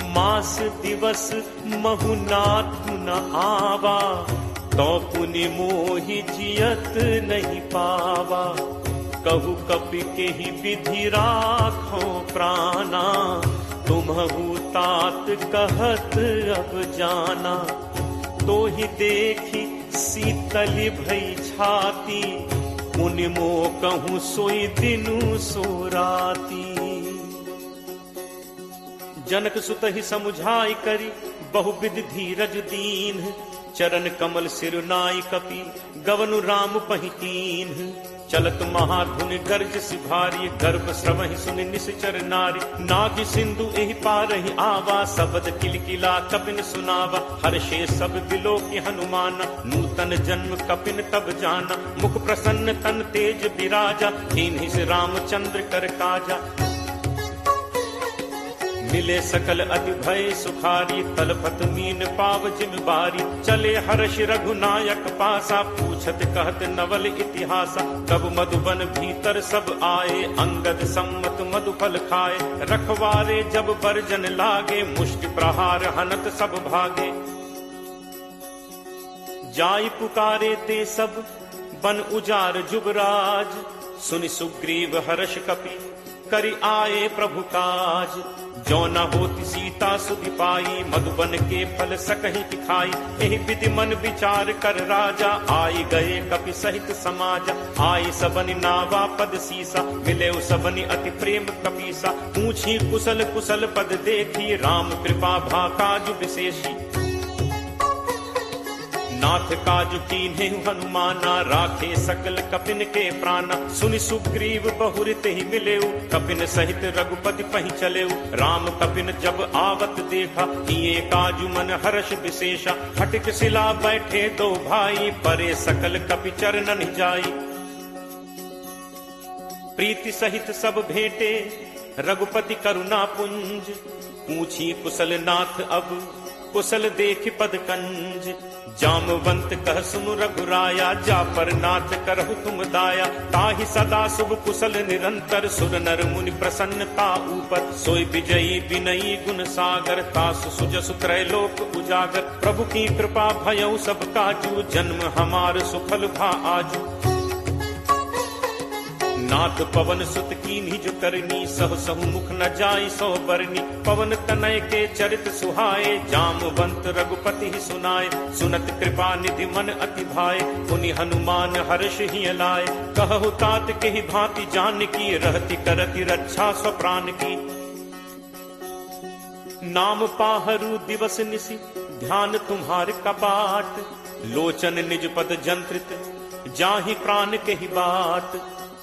मास दिवस महु नाथु न आवा, तो पुनि मोहि जियत नहीं पावा। कहु कपि के ही विधि राखो प्राणा, तुम्हु तात कहत अब जाना। तो ही देखी शीतल भई छाती, मुनि मो कहूँ सोई दिनु सो राती। जनक सुत ही समुझाई करी, बहुविध धीरज दीन। चरण कमल सिरुनाई कपि, गवनु राम पहितीन। चलत महाधुनि गर्ज सिभारी, गर्भ श्रवहि सुनि निश्चर नारी। नाग सिंधु एहि पारहि आवा, सबद किलकिला कपिन सुनावा। हर्षे सब दिलो की हनुमाना, नूतन जन्म कपिन तब जाना। मुख प्रसन्न तन तेज विराजा, दीन्हि से रामचंद्र कर काजा। मिले सकल अति भय सुखारी, तलपत मीन पाव जिम बारी। चले हर्ष रघुनायक पासा, पूछत कहत नवल इतिहासा। तब मधुबन भीतर सब आए, अंगद सम्मत मधुफल खाए। रखवारे जब बरजन लागे, मुष्टि प्रहार हनत सब भागे। जाई पुकारे ते सब, बन उजार जुबराज। सुनि सुग्रीव हर्ष कपि, करि आए प्रभु काज। जो न होती सीता सुधि पाई, मधुबन के फल सकहि खाई। एहि विधि मन विचार कर राजा, आई गए कपि सहित समाजा। आई सबनि नावा पद सीसा, मिले सबनि अति प्रेम कपीसा। पूछी कुशल कुशल पद देखी, राम कृपा भा काज विशेषी। नाथ काज कीन्हे हनुमाना, राखे सकल कपिन के प्राणा। सुनि सुग्रीव बहुरित ही मिलेऊ, कपिन सहित रघुपति पहि चलेऊ। राम कपिन जब आवत देखा, किए काजु मन हर्ष विशेषा। हटिक शिला बैठे दो भाई, परे सकल कपि चरणन जाई। प्रीति सहित सब भेंटे, रघुपति करुणा पुंज। पूछी कुशल नाथ अब, कुशल देख पद कंज। जामवंत कह सुनु रघुराया, जा पर नाथ करहु तुम दाया। ताहि सदा शुभ कुशल निरंतर, सुर नर मुनि प्रसन्नता ऊपर। सोई विजयी विनयी गुण सागर, तासु सुजसु त्रैलोक उजागर। प्रभु की कृपा भयउ सब काजू, जन्म हमार सुफल भा आजू। नाथ पवन सुत कीन्ही जो करनी, सहु सहु मुख न जाई सो बरनी। पवन तनय के चरित सुहाए, जामवंत रघुपति ही सुनाए। सुनत कृपा निधि मन अति भाए, पुनि हनुमान हर्ष ही लाए। कहु तात के ही भांति जान की, रहती करती रक्षा स्वप्राण की। नाम पाहरू दिवस निसी, ध्यान तुम्हार कपाट। लोचन निज पद जंत्रित जाहि प्राण कही बात,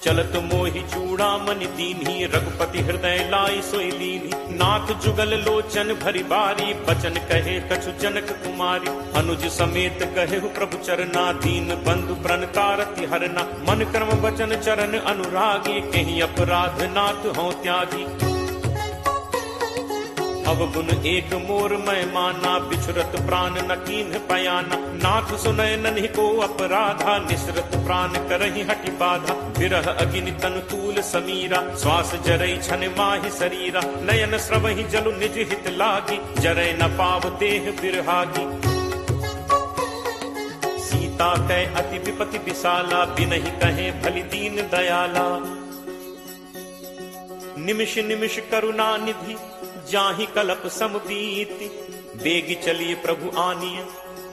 चलत मोहि चूड़ामणि दीन्ही रघुपति हृदय लाई सोई लीन्ही। नाथ जुगल लोचन भरी बारी बचन कहे कछु जनक कुमारी, अनुज समेत कहे प्रभु चरना दीन बंधु प्रण तारति हरना। मन कर्म वचन चरण अनुरागी कहीं अपराध नाथ हों त्यागी। अवगुण एक मोर मैं माना बिछुरत प्राण न कीन्ह पयाना। नाथ सुनय नन्हि को अपराधा निसरत प्राण करहि हटि बाधा। विरह अग्नि तनु तूल समीरा श्वास जरई छन माहि शरीरा। नयन स्रवहि जलु निज हित लागी जरय न पाव देह बिरहागी। सीता कै अति विपति विशाला बिनहि कहे भली दीन दयाला। निमिष निमिष करुणा निधि जाहि कलप समबीति। बेगी चलिए प्रभु आनिय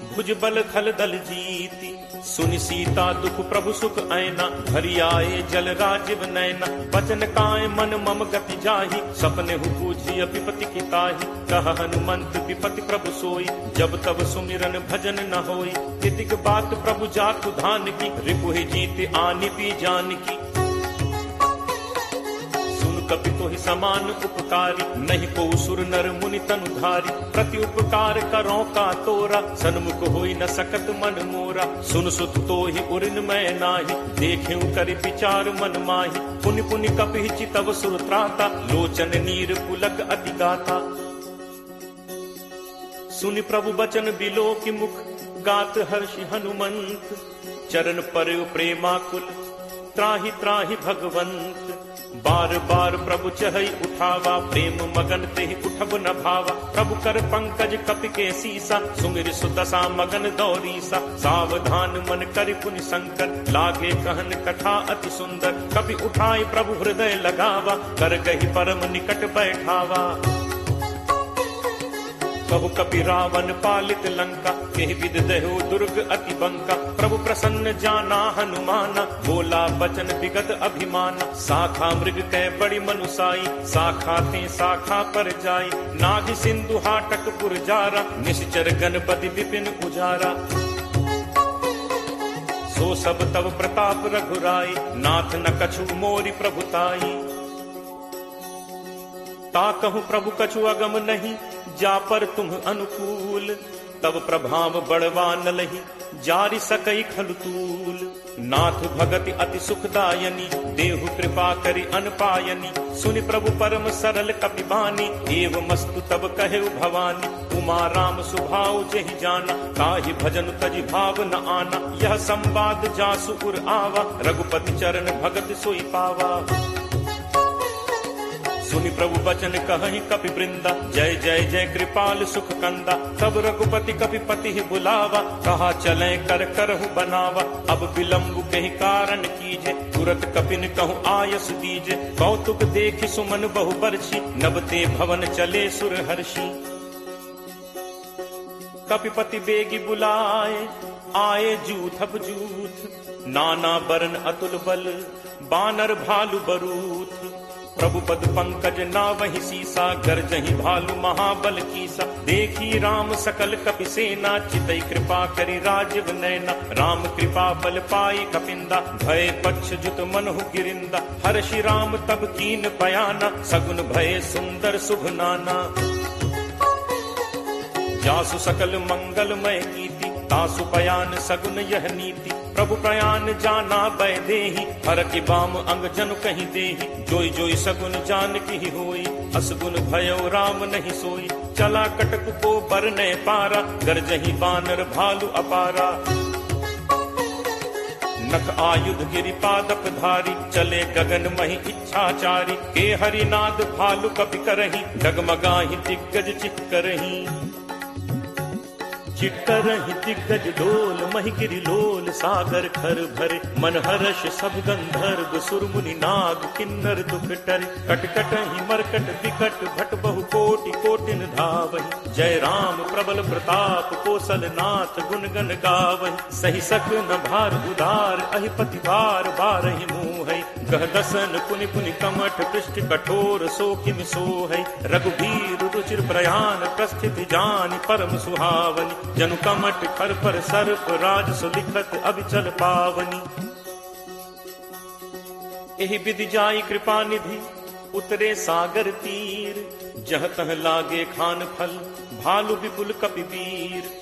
भुज बल खल दल जीति। सुनि सीता दुख प्रभु सुख ऐना भरी आए जल राजीव नैना। बचन काय मन मम गति जाहि सपने हु पूछी विपति की ताहि। कह हनुमंत विपति प्रभु सोई जब तब सुमिरन भजन न होई। तितिक बात प्रभु जातु धान की रिपुहि जीत आनि पी जान की। कपि तोहि समान उपकारी नहीं को सुर नर मुनि तनुधारी। प्रति उपकार करो का तोरा सन्मुख होई न सकत मन मोरा। सुन सुत तोहि उरिन मैं नाही देखें करि विचार मन माही। पुनि पुनि कपि चितव सुर त्राता लोचन नीर पुलक अति गाथा। सुनि प्रभु बचन बिलो की मुख गात हर्षि हनुमंत। चरण पर प्रेमाकुल त्राहि त्राहि भगवंत। बार बार प्रभु चहई उठावा प्रेम मगन तेहि उठब न भावा। प्रभु कर पंकज कपि के सीसा सुमिर सुदशा मगन दौरीसा। सावधान मन करि पुनि शंकर लागे कहन कथा अति सुंदर। कपि उठाई प्रभु हृदय लगावा कर गही परम निकट बैठावा। कहु कपि रावण पालित लंका केहि विद दहु दुर्ग अति बंका। प्रभु प्रसन्न जाना हनुमाना बोला बचन विगत अभिमाना। शाखा मृग कै बड़ी मनुसाई शाखा थे शाखा पर जाई। नाग सिंधु हाटक पुरजारा निश्चर गणपति विपिन उजारा। सो सब तब प्रताप रघुराई नाथ न कछु मोरि प्रभुताई। ता कहूँ प्रभु कछु अगम नहीं जा पर तुम अनुकूल। तब प्रभाव बड़वा न लही जारि सकई खलतूल। नाथ भगति अति सुखदायनी देहु कृपा करि अनपायनी। सुनि प्रभु परम सरल कपि बानी एव मस्तु तब कहे भवानी। उमा राम सुभाव जहि जाना ताहि भजन तजि भाव न आना। यह संवाद जासु उर आवा रघुपति चरण भगत सोई पावा। सुनि प्रभु बचन कहि कपि वृंदा जय जय जय कृपाल सुख कंदा। तब रघुपति कपि पति बुलावा कहा चले कर करहु बनावा। अब विलंब कहि कारण कीजे तुरत कपिन कहूँ आयस दीजे। कौतुक देखि सुमन बहु बरछी नबते भवन चले सुर हर्षि। कपिपति बेगी बुलाए आए जूथब जूथ। नाना बरन अतुल बल बानर भालु बरूथ। प्रभु पद पंकज नावहि सीसा गरजहि भालु महाबल कीसा। देखी राम सकल कपि सेना चितई कृपा करि राजीव नैना। राम कृपा बल पाई कपिंदा भय पक्ष जुत मनहु गिरिंदा। हर्षि राम तब कीन बयाना सगुन भय सुंदर शुभ नाना। जासु सकल मंगलमय कीर्ति तासु पयान सगुन यह नीति। प्रभु प्रयान जाना बै देहि हर की बाम अंग जनु कहीं देहि। जोई जोई सगुन जान की होई असगुन भयो राम नहीं सोई। चला कटक को बरने पारा गरजहि बानर भालु अपारा। नख आयुध गिरिपादप धारी चले गगन मही इच्छाचारी। के हरिनाद भालु कपि करहि डगमगाहि दिग्गज चिक्करहि। चिट्करहि दिग्गज डोल महि गिरि लोल सागर खर भरे। मन हर्ष सब गंधर्व सुरमुनि नाग किन्नर दुख टरे। कटकटहि मरकट विकट भट बहु कोटि कोटिन धावहि। जय राम प्रबल प्रताप कौशल नाथ गुण गण गावहि। सही सक न भार उदार अहिपति बार बारहि मुँहै। कह दसन पुनि पुनि कमठ पृष्ठ कठोर सो किम सो है। रघुबीर रुचिर प्रयाण प्रस्थित जानि परम सुहावनी। जनु कमठ खर पर सर्प राज सुलिखत अभिचल पावनी। एहि विधि जाई कृपा निधि उतरे सागर तीर। जह तह लागे खान फल भालु विपुल कपिवीर।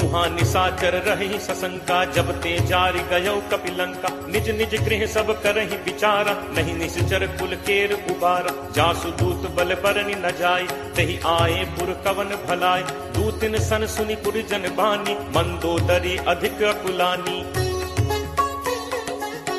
उहाँ निशाचर रही सशंका जब ते जारि गयो कपिलंका। निज निज गृह सब करहि विचारा नहीं निश्चर कुल केर उबारा। जासु दूत बल बरनि न जाय तहि आए पुर कवन भलाय। दूतिन सन सुनि पुर जन बानी मंदोदरी अधिक अकुलानी।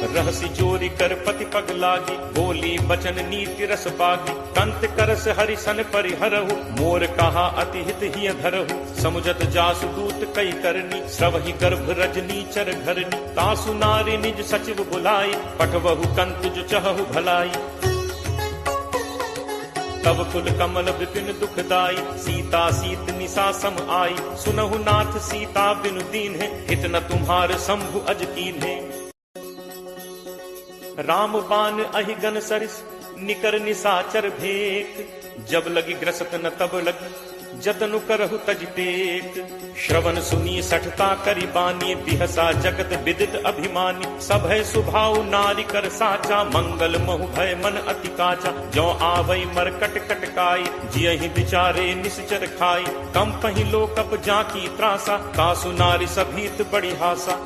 रहसी चोरी कर पति पग लागी बोली बचन नीति रस पागी। कंत करस हरिसन परिहरहु मोर कहा अति हित ही धरहु। समुझत जासु दूत कई करनी श्रवहि गर्भ रजनी चर घरनी। तासु नारी निज सचिव बुलाई पठवहु कंत जो चहु भलाई। तब कुल कमल विपिन दुखदाई सीता सीत निशा सम आई। सुनहु नाथ सीता बिनु दीन है हित न तुम्हार शंभु अज कीन है। राम बान अहि गन सरिस निकर निशाचर भेक। जब लगी ग्रसत न तब लगी जतनु करहु तज टेक। श्रवण सुनी सठता करी बानी बिहसा जगत विदित अभिमानी। सब है सुभाव नारी कर साचा मंगल महु भय मन अति काचा। जो आवई मर कट कटकाई जियहि विचारे निश्चर खाई। कम पहि लोकप जाकी त्रासा कासु नारी सभीत बड़ी हासा।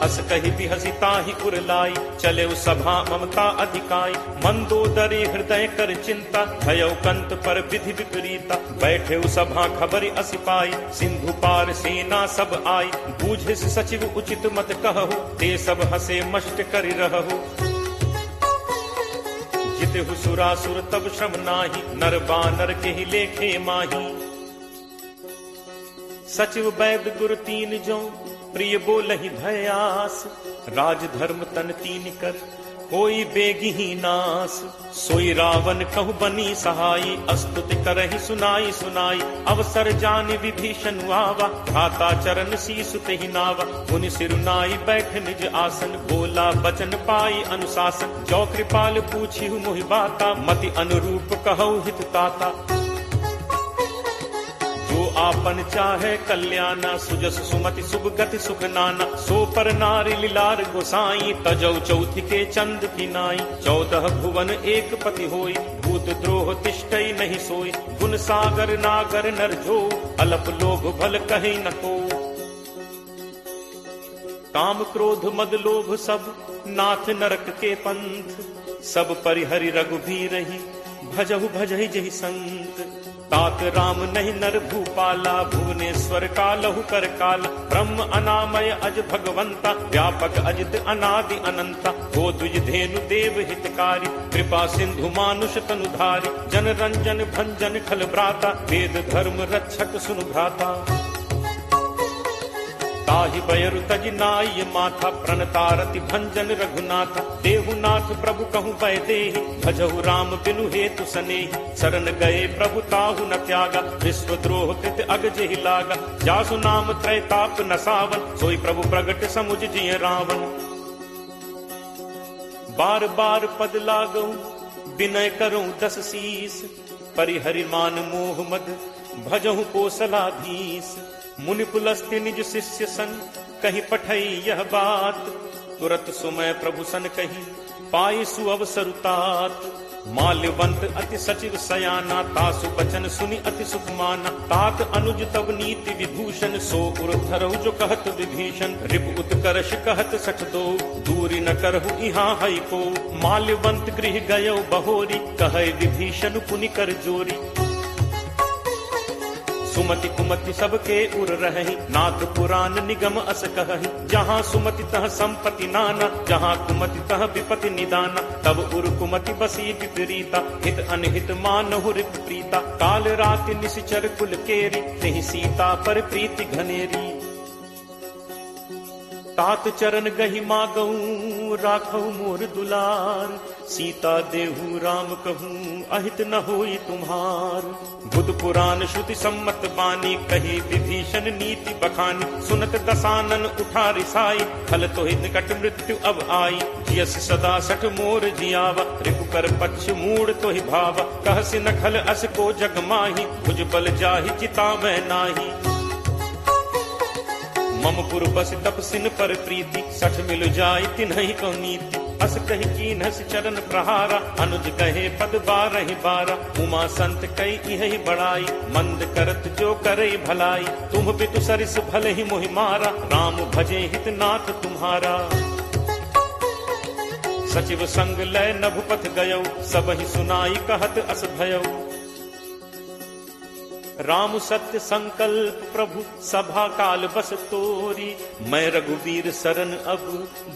अस कही बिहसी ताहि उरलाई चले सभा ममता अधिकाई। मंदोदरी हृदय कर चिंता भयो कंत पर विधि विपरीता। बैठे सभा खबर असिपाई सिंधु पार सेना सब आई। बूझे सचिव उचित मत कहु ते सब हसे मष्ट करि रहु। जितहु सुरासुर तब श्रम नाही नर बानर के ही लेखे माही। सचिव वैद गुरु तीन जो प्रिय बोलहि भयास। राज धर्म तन तीन कर कोई बेगी ही नास। सोई रावण कहु बनी सहाई अस्तुति करहि सुनाई सुनाई। अवसर जानि विभीषण आवा भ्राता चरण शीसु तेहि नावा। मुनि सिरुनाई बैठ निज आसन बोला बचन पाई अनुशासन। जो कृपाल पूछिहु मोहि बाता मति अनुरूप कहु हित ताता। जो आपन चाहे कल्याणा सुजस सुमति शुभ गति सुख नाना। सो पर नारी लीलार गोसाई तजौ चौथि के चंद की नाई। 14 भुवन एक पति होई भूत द्रोह तिष्ठई नहीं सोई। गुण सागर नागर नर जो अलप लोभ भल कहीं न को। काम क्रोध मद लोभ सब नाथ नरक के पंथ। सब परिहरि रघुबीर ही भजहु भजहि जहि संत। तात राम नहीं नर भूपाला भुवनेश्वर कालहु कर काला। ब्रह्म अनामय अज भगवंता व्यापक अजित अनादि अनंता। गो द्विज धेनु देव हितकारी कृपा सिंधु मानुष तनुधारी। जन रंजन भंजन खल भ्राता वेद धर्म रक्षक सुनु भ्राता। ताहि बयरु तज नाय माथा प्रणतारति भंजन रघुनाथा। देहुनाथ प्रभु कहु बै देहि भजहु राम बिनु हेतु सनेहि। शरण गए प्रभु ताहु न त्यागा विश्व द्रोह कृत अग जेहि लागा। जासु नाम त्रैताप न सावन सोई प्रभु प्रगट समुझ जिय रावण। बार बार पद लागऊ विनय करऊं 10 शीस। परिहरि मान मोह मद भजहु कोसलाधीश। मुनि पुलस्त्य निज शिष्य सन कहीं पठई यह बात। तुरत सुमय प्रभु सन कही पाई सुअवसरु तात। माल्यवंत अति सचिव सयाना तासु बचन सुनि अति सुख माना। तात अनुज तब नीति विभूषण सो उर धरहु जो कहत विभीषण। रिपु उत्कर्ष कहत सठ दो दूरी न करहु इहाँ हई को। माल्यवंत गृह गयो बहोरी कहे विभीषण पुनि कर जोरी। सुमति कुमति सबके उर रही नाथ पुराण निगम अस कहहि। जहाँ सुमति तह संपत्ति नाना जहाँ कुमति तह विपति निदाना। तब उर कुमति बसी विपरीता हित अनहित मानहु रिप प्रीता। काल राति निश्चर कुल केरी तेहि सीता पर प्रीति घनेरी। तात चरण गहि मागऊ राखऊ मोर दुलार। सीता देहु राम कहूँ अहित न होई तुम्हार। बुध पुराण श्रुति सम्मत बानी कही विभीषण नीति बखानी। सुनत दसानन उठा रिसाई फल तो ही निकट मृत्यु अब आई। जियस सदा सठ मोर जियावा रिपु कर पक्ष मूड तो ही भावा। कहसि न खल अस को जग माही भुज बल जाहि चितावै नाही। मम पुर बस तपसिन पर प्रीति सठ मिल जाय तिन्हि को नीति। अस कही कीन्हस चरण प्रहारा अनुज कहे पद बारहि बारा। उमा संत कई यही बड़ाई मंद करत जो करे भलाई। तुम पितु सरिस भले ही मोहि मारा राम भजे हित नाथ तुम्हारा। सचिव संग लय नभुपथ गयो सबहि सुनाई कहत अस भयो। राम सत्य संकल्प प्रभु सभा काल बस तोरी। मैं रघुवीर शरण अब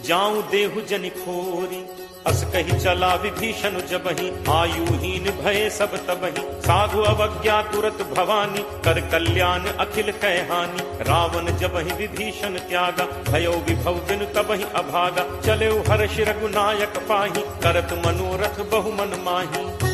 जाऊं देहु जनि खोरी। अस कही चला विभीषण जबहि आयुहीन भय सब तबहि। साधु अवज्ञा तुरत भवानी कर कल्याण अखिल कै हानि। रावण जबहि विभीषण त्यागा भयो विभव बिनु तबहि अभागा। चले हर्ष रघुनायक पाही करत मनोरथ बहु मन माही।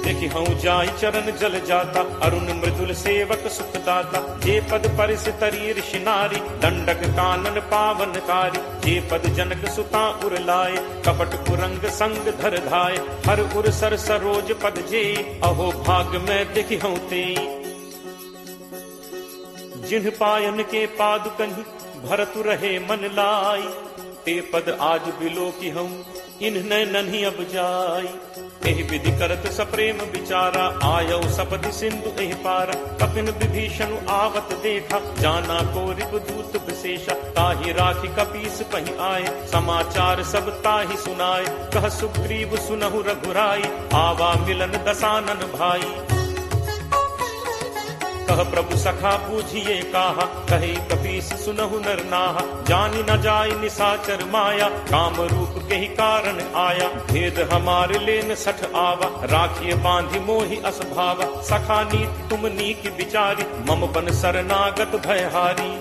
देखि हूँ जाय चरण जल जाता अरुण मृदुल सेवक सुखदाता। जे पद परिस तरी ऋषि नारी दंडक कानन पावनकारी। जे पद जनक सुता उर लाए कपट कुरंग संग धर धाय। हर उर सर सरोज पद जे अहो भाग में देखि हूँ ते। जिन्ह पायन के पादुकहि भरतु रहे मन लाई। ते पद आज बिलो की हूँ इन्ह नन्ही अब जाई। एहि विधि करत सप्रेम विचारा आयो सपदि सिंधु एहि पारा। कपिन विभीषण आवत देखा जाना को रिपुदूत विशेषा। ताहि राखी कपीस पहि आए समाचार सब ताहि सुनाए। कह सुग्रीव सुनहु रघुराई आवा मिलन दसानन भाई। कह प्रभु सखा पूछिए काहा कहे कपीस सुनहु नर नाहा। जानि न जाय निसाचर माया काम रूप के ही कारण आया। भेद हमारे लेन सठ आवा राखिए बांधि मोहि असभावा। सखा नीति तुम नीक विचारी मम बन शरणागत भयहारी।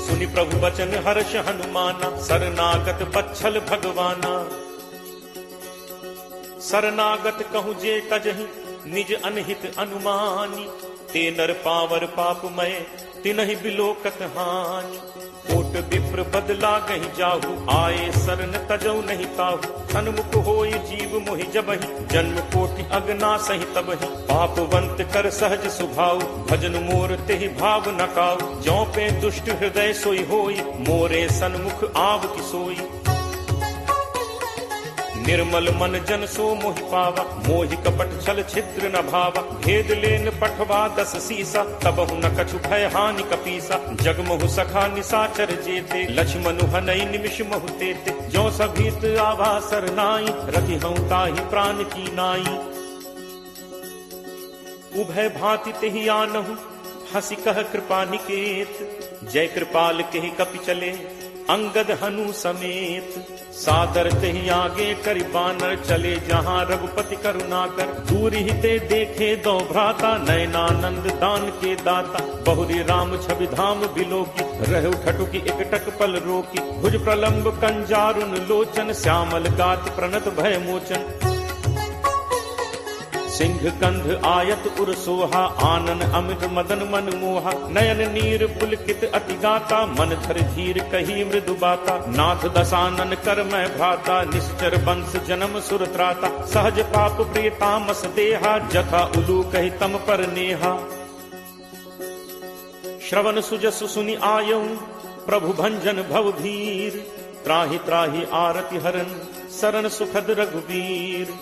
सुनि प्रभु वचन हर्ष हनुमाना शरणागत बच्छल भगवाना। शरणागत कहूँ जे तजहि निज अनहित अनुमानी। ते नर पावर पापमय तिनहि बिलोकत हानि। कोट विप्र बदला गहि जाहु आए शरण तजौ नहीं ताहु। सन्मुख होय जीव मोहि जबहि जन्म कोटि अगना सहि तबहि। पापवंत कर सहज सुभाव भजन मोर तेहि भाव न काऊ। जौ पे दुष्ट हृदय सोई होई मोरे सन्मुख आव की सोई। निर्मल मन जन सो मोहि पावा मोहि कपट छल छिद्र न भावा। भेद लेन पठवा 10 सीसा तबहु न कछु भय हानि कपीसा। जगमहु सखा निसाचर जेते लक्ष्मणु हनई निमिष महु तेते। जो सभीत आवा सरनाई रखि हूँ ताहि प्राण की नाई। उभय भांति तेहि आनहु हंसी कह कृपा निकेत। जय कृपाल केहि कपि चले अंगद हनु समेत। सादर तेहि आगे करि बानर चले जहाँ रघुपति करुणाकर। दूर ही ते देखे दो भ्राता नयनानंद दान के दाता। बहुरी राम छवि धाम बिलोकी रहु ठटुकी एकटक पल रोकी। भुज प्रलंब कंजारुन लोचन श्यामल गात प्रणत भय मोचन। सिंह कंध आयत उर सोहा आनन अमित मदन मन मोहा। नयन नीर पुलकित अति गाता मन धर धीर कही मृदु बाता। नाथ दसानन कर मैं भ्राता निश्चर वंश जन्म सुर त्राता। सहज पाप प्रिय तामस देहा जथा उलू कही तम पर नेहा। श्रवण सुजसु सुनि आयऊ प्रभु भंजन भव भीर। त्राहि त्राहि आरति हरन शरण सुखद रघुवीर।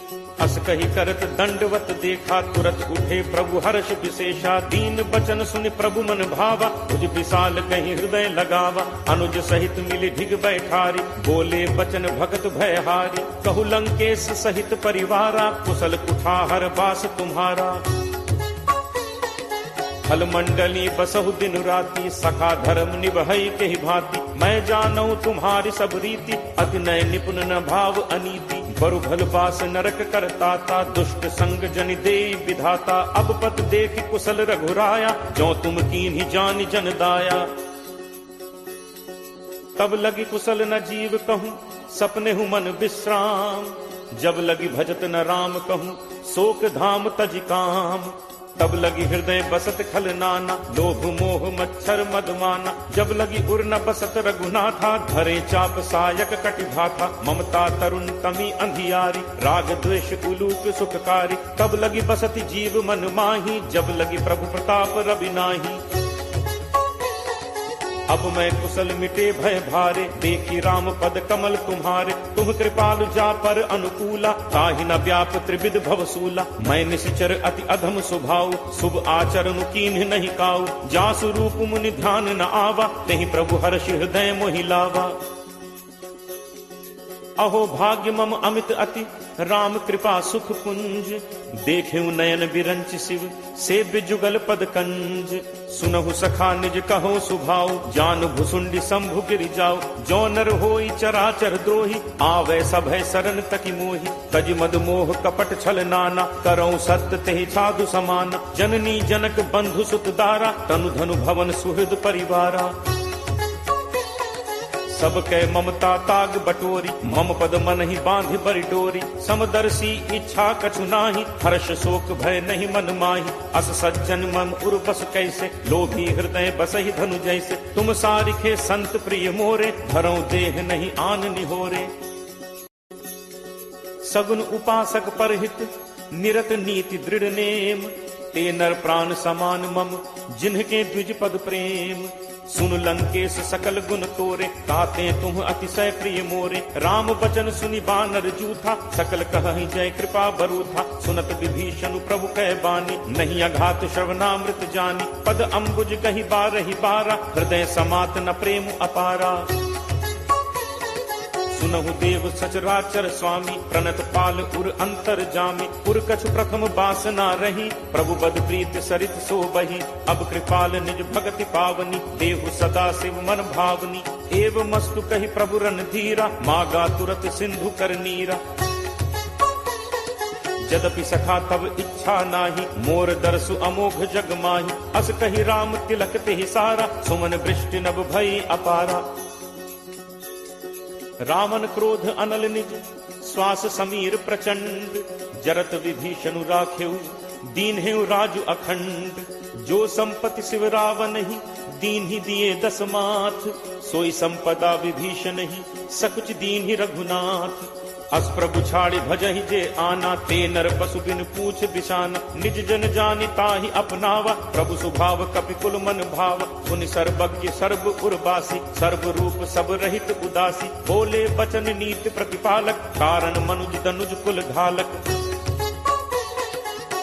अस कही करत दंडवत देखा तुरत उठे प्रभु हर्ष विशेषा। दीन बचन सुनि प्रभु मन भावा भुज विशाल कहीं हृदय लगावा। अनुज सहित मिली ढिग बैठारी बोले बचन भगत भयहारी। कहु लंकेश सहित परिवारा कुशल कुठाहर बास तुम्हारा। फल मंडली बसहु दिन राति सखा धर्म निभई के ही भांति। मैं जानऊ तुम्हारी सब रीति अति नय निपुण न भाव अनीति। बरु भल बास नरक करताता दुष्ट संग जनि दे विधाता। अब पत देख कुशल रघुराया जो तुम कीन्ही जान जन दाया। तब लगी कुशल न जीव कहूँ सपने हूँ मन विश्राम। जब लगी भजत न राम कहूँ, शोक धाम तज काम। तब लगी हृदय बसत खल नाना, लोभ मोह मच्छर मदमाना। जब लगी उर न बसत रघुनाथा, धरे चाप सायक कटिभाथा। ममता तरुण तमी अंधियारी, राग द्वेष उलूक सुखकारी। तब लगी बसत जीव मन माही, जब लगी प्रभु प्रताप रवि नाही। अब मैं कुशल मिटे भय भारे, देखी राम पद कमल तुम्हारे। तुम कृपालु जा पर अनुकूला, ताहि न व्याप त्रिविध भवसूला। मैं निशिचर अति अधम स्वभाव, शुभ आचरण कीन्ह नहीं काऊ। जासु रूप मुनि ध्यान न आवा, तेहि प्रभु हर्ष हृदय मोहि लावा। अहो भाग्य मम अमित अति, राम कृपा सुख पुंज। देखेऊ नयन बिरंच शिव, सेव्य जुगल पद कंज। सुनहु सखा निज कहो सुभाव, जान भुसुंडी शंभु गिरि जाओ। जो नर होई चराचर द्रोही, आवे सभय शरण तकी मोहि। तज मद मोह कपट छल नाना, करौ सत्य तेहि साधु समाना। जननी जनक बंधु सुत दारा, तनु धनु भवन सुहृद परिवारा। सबके ममता ताग बटोरी, मम पद मन ही बांध बरि डोरी। समदर्शी इच्छा कछु नाही, हर्ष शोक भय नहीं मन माही। अस सज्जन मम उर बस कैसे, लोभी हृदय बसहि धनु जैसे। तुम सारिखे संत प्रिय मोरे, धरौ देह नहीं आन निहोरे। सगुन उपासक परहित, निरत नीति दृढ़ नेम। ते नर प्राण समान मम, जिन्हके द्विज पद प्रेम। सुन लंकेश सकल गुण तोरे, ताते तुम अतिशय प्रिय मोरे। राम बचन सुनि बानर जूथा, सकल कहहि जय कृपा बरूथा। सुनत विभीषण प्रभु कह बानी, नहीं अघात श्रवणामृत जानी। पद अम्बुज कहि बारहि बारा, हृदय समात न प्रेम अपारा। सुनहु देव सचराचर स्वामी, प्रणत पाल उर अंतर जामी। उर कछु प्रथम बासना रही, प्रभु बद प्रीत सरित सो बही। अब कृपाल निज भगति पावनी, देहु सदा शिव मन भावनी। एव मस्तु कहि प्रभु रणधीरा, मागा तुरत सिंधु कर नीरा। यद्यपि सखा तब इच्छा नाही, मोर दर्शु अमोघ जग माही। अस कहि राम तिलक तेहि सारा, सुमन वृष्टि नभ भई अपारा। रावण क्रोध अनल निज, श्वास समीर प्रचंड। जरत विभीषण राखेऊ, दीन्हेऊ राजु अखंड। जो संपत्ति शिव रावण ही, दीन ही दिए दस माथ। सोई संपदा विभीषण ही, सकुच दीन ही रघुनाथ। अस प्रभु छाड़ी भजहि जे आना, ते नर पशु बिन पूछ बिसाना। निज जन जानि ताहि अपनावा, प्रभु स्वभाव कपि कुल मन भाव। पुनि सर्वज्ञ सर्व उर्वासी, सर्व रूप सब रहित उदासी। बोले बचन नीति प्रतिपालक, कारण मनुज तनुज कुल घालक।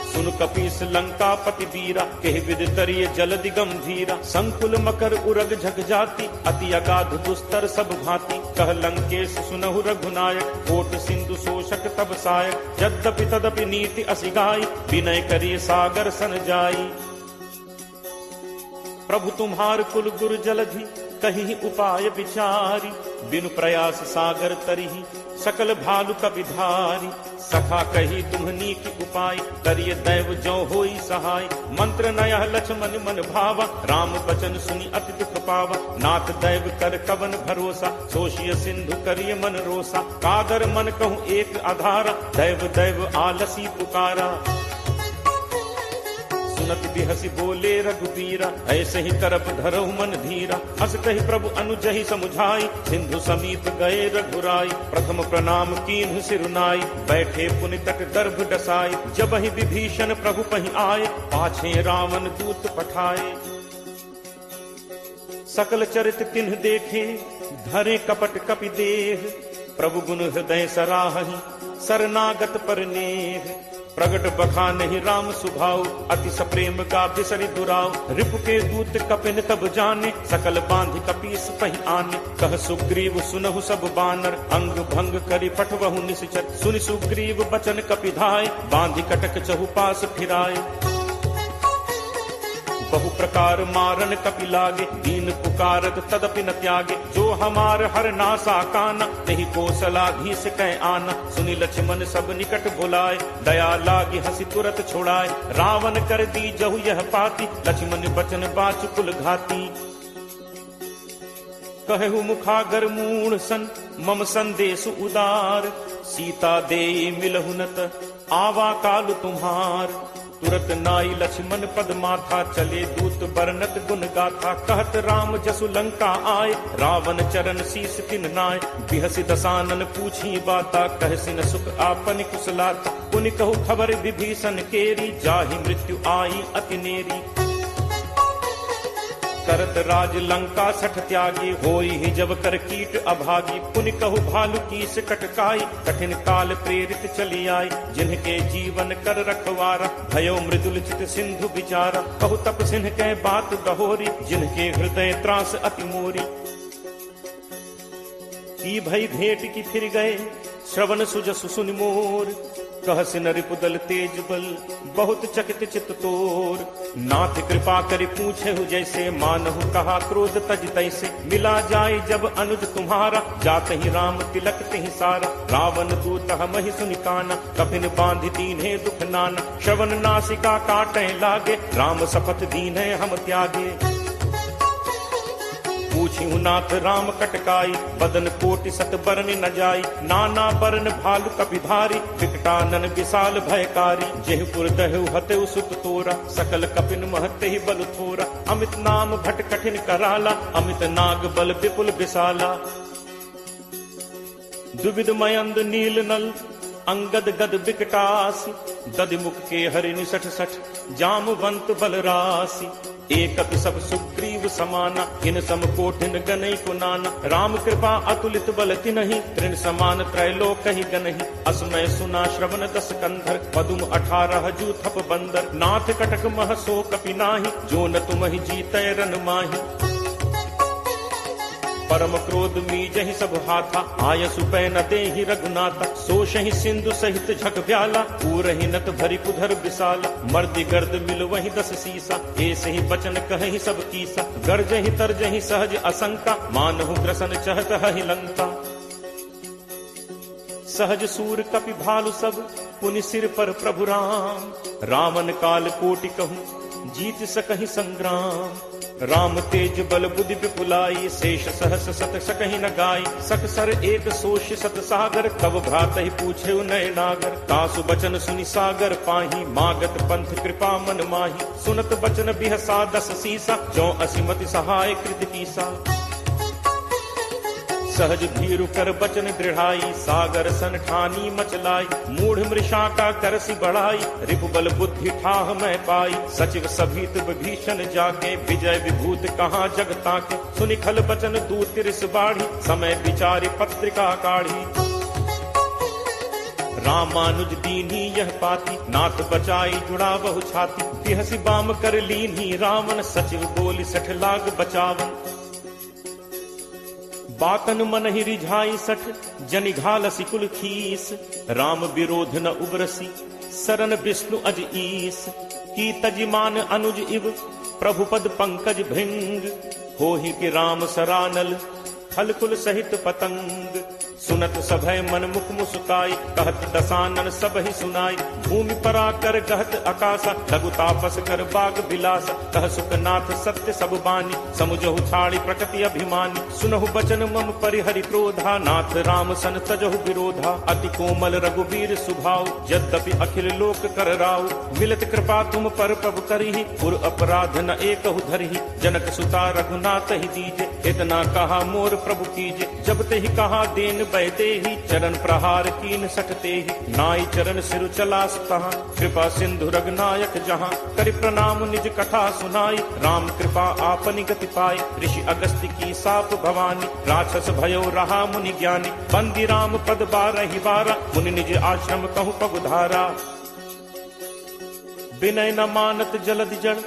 सुन कपीस लंका पति वीरा, केहि विद तरिय जलदि गंभीरा। संकुल मकर उरग झग जाति, अति अगाध दुस्तर सब भांति। कह लंकेश सुनहु रघुनायक, कोट सिंधु शोषक तब सायक। यद्यपि तदपि नीति असिगाई, विनय करिय सागर सन जाई। प्रभु तुम्हार कुल गुरु जलधि, कहीं उपाय विचारी। बिनु प्रयास सागर तरिहि, सकल भालु कपिधारी। सखा कही तुम्हनी की उपाय, करिय दैव जो होई सहाय। मंत्र नयह लक्ष्मण मन भावा, राम बचन सुनि अति दुख पावा। नाथ दैव कर कवन भरोसा, सोशिय सिंधु करिय मन रोसा। कादर मन कहूँ एक आधारा, दैव दैव आलसी पुकारा। सुनत बिहसी बोले रघुबीरा, ऐसे ही करप धरहु मन धीरा। अस कहि प्रभु अनुजहि समुझाई, सिंधु समीप गए रघुराई। प्रथम प्रणाम कीन्हु सिरुनाई, बैठे पुनि तट गर्भ डसाई। जबहि विभीषण प्रभु पहि आए, पाछे रावण दूत पठाए। सकल चरित तिन्ह देखे, धरे कपट कपि देह। प्रभु गुण हृदय सराहहि, शरणागत पर नेह। प्रगट बखानहि राम सुभाव, अति सप्रेम का बिसरि दुराव। रिपु के दूत कपिन तब जाने, सकल बांधि कपीस पहि आने। कह सुग्रीव सुनहु सब बानर, अंग भंग करि पठवहु निश्चर। सुनि सुग्रीव बचन कपिधाय, बांधि कटक चहुपास फिराय। बहु प्रकार मारन कपि लागे, दीन पुकारत तदपि न त्यागे। जो हमार हर नासा काना, तेहि कौशलाधीश कह आना। सुनि लक्ष्मण सब निकट बुलाए, दया लागी हंसी तुरत छोड़ाए। रावण कर दी जहु यह पाती, लक्ष्मण बचन बाचु कुल घाती। कहु मुखागर मूढ़ सन, मम संदेश उदार, सीता देई मिलहुनत, आवा काल तुम्हार। तुरत नाई लक्ष्मण पद माथा, चले दूत बरनत गुण गाथा। कहत राम जसु लंका आए, रावण चरण शीस तिन नाय। बिहसि दसानन पूछी बाता, कहसिन सुख आपन कुशलाता। पुनि कहु खबर विभीषण केरी, जाहि मृत्यु आई अति नेरी। करत राज लंका सठ त्यागी, होई ही जब कर कीट अभागी। पुनि कहु भालु कीस कटकाई, कठिन काल प्रेरित चली आई। जिनके जीवन कर रखवारा, भयो मृदुल चित सिंधु विचारा। कहु तप सिंह के बात गहोरी, जिनके हृदय त्रास अति मोरी। की भई भेंट की फिर गए, श्रवण सुजसु सुनि मोर। कहसिन रिपुदल तेज बल, बहुत चकित चित तोर। नाथ कृपा करि पूछेहु जैसे, मानहु कहा क्रोध तज तैसे। मिला जाय जब अनुज तुम्हारा, जात ही राम तिलक तिहि सारा। रावण दूत हमहि सुनि काना, कफिन बांधि दीन्हे दुख नाना। श्रवण नासिका काटै लागे, राम शपथ दीन्हे हम त्यागे। पूछिहु नाथ राम कटकाई, बदन कोटि सत बरन न जाई। नाना बरन भालु कपिधारी, विकटानन विशाल भयकारी। जेहपुर दहु हतेउ सुत तोरा, सकल कपिन महते ही बल थोरा। अमित नाम भट कठिन कराला, अमित नाग बल विपुल विशाला। दुविध मयंद नील नल, अंगद गद विकटासी। दधिमुख के हरि निसठ सठ, जामवंत बलरासी। एकत सब सुग्रीव समाना, इन सम कोठिन गनई को नाना। राम कृपा अतुलित बल तिनहि, तृण समान त्रैलोक ही गनहि। असमय सुना श्रवण दस कंधर, पदुम 18 जू थप बंदर। नाथ कटक मह सो कपि नाहि, जो न तुमहि जीतै रन माहि। परम क्रोध मीजहि सब हाथा, आयसु पै न देहि रघुनाथा। सोषहि सिंधु सहित झक ब्याला, पूरहि नत भरि कुधर विशाला। मर्दि गर्द मिल वहि 10 सीसा, ऐसे ही बचन कहहि सब कीसा। गर्जहि तरजहि सहज असंका, मानहु ग्रसन चहत हहि लंका। सहज सूर कपि भालु सब, पुनि सिर पर प्रभु राम। रावण काल कोटि कहूँ, जीत सकहि संग्राम। राम तेज बल बुद्धि विपुलाई, शेष सहस सत सकहि न गाई। सकसर एक सोष सत सागर, कब भ्रात ही पूछे नय नागर। तासु बचन सुनि सागर पाही, मागत पंथ कृपा मन माही। सुनत बचन बिहसा 10 सीसा, जो असिमति सहाय कृत कीसा। सहज भीरु कर बचन दृढ़ाई, सागर सन ठानी मचलाई। मूढ़ मृषा का करसी बढ़ाई, रिपुबल बुद्धि ठाह मैं पाई। सचिव सभीत विभीषण जाके, विजय विभूत कहाँ जगता के। सुनि खल बचन दूत तिरस बाढ़ी, समय विचारि पत्रिका काढ़ी। रामानुज दीन्ही यह पाती, नाथ बचाई जुड़ा बहु छाती। बिहसि बाम कर लीन्ही रावण, सचिव बोली 60 लाग बचावन। बातन मन ही रिझाई 60, जनि घालसी कुल खीस। राम विरोध न उबरसी, सरन विष्णु अज ईस। की तजिमान अनुज इव, प्रभु पद पंकज भृंग। होहि कि राम सरानल, फल कुल सहित पतंग। सुनत सभय मन मुख मुस्काई, कहत दसानन सब ही सुनाई। भूमि परा कर कहत आकाशा, लघु तापस कर बाग बिलासा। कह सुखनाथ सत्य सब बानी, समुझहु छाड़ी प्रकृति अभिमानी। सुनहु बचन मम परिहरि क्रोधा, नाथ राम सन तजहु विरोधा। अति कोमल रघुवीर सुभाव, यद्यपि अखिल लोक कर राव। मिलत कृपा तुम पर प्रभु करिहि, पुर अपराध न एकहु धरिहि। जनक सुता रघुनाथ ही दीजे, इतना कहा मोर प्रभु कीजे। जब ते ही कहा देन बैते ही, चरण प्रहार कीन सटते ही। नाई चरण सिरु चलास तहाँ, कृपा सिंधु रघुनायक जहाँ। करि प्रणाम निज कथा सुनाई, राम कृपा आपनि गति पाई। ऋषि अगस्त्य की साप भवानी, राक्षस भयो रहा मुनि ज्ञानी। बंदी राम पद 12 बारा, मुनि निज आश्रम कहु पगुधारा। विनय न मानत जलद जड़,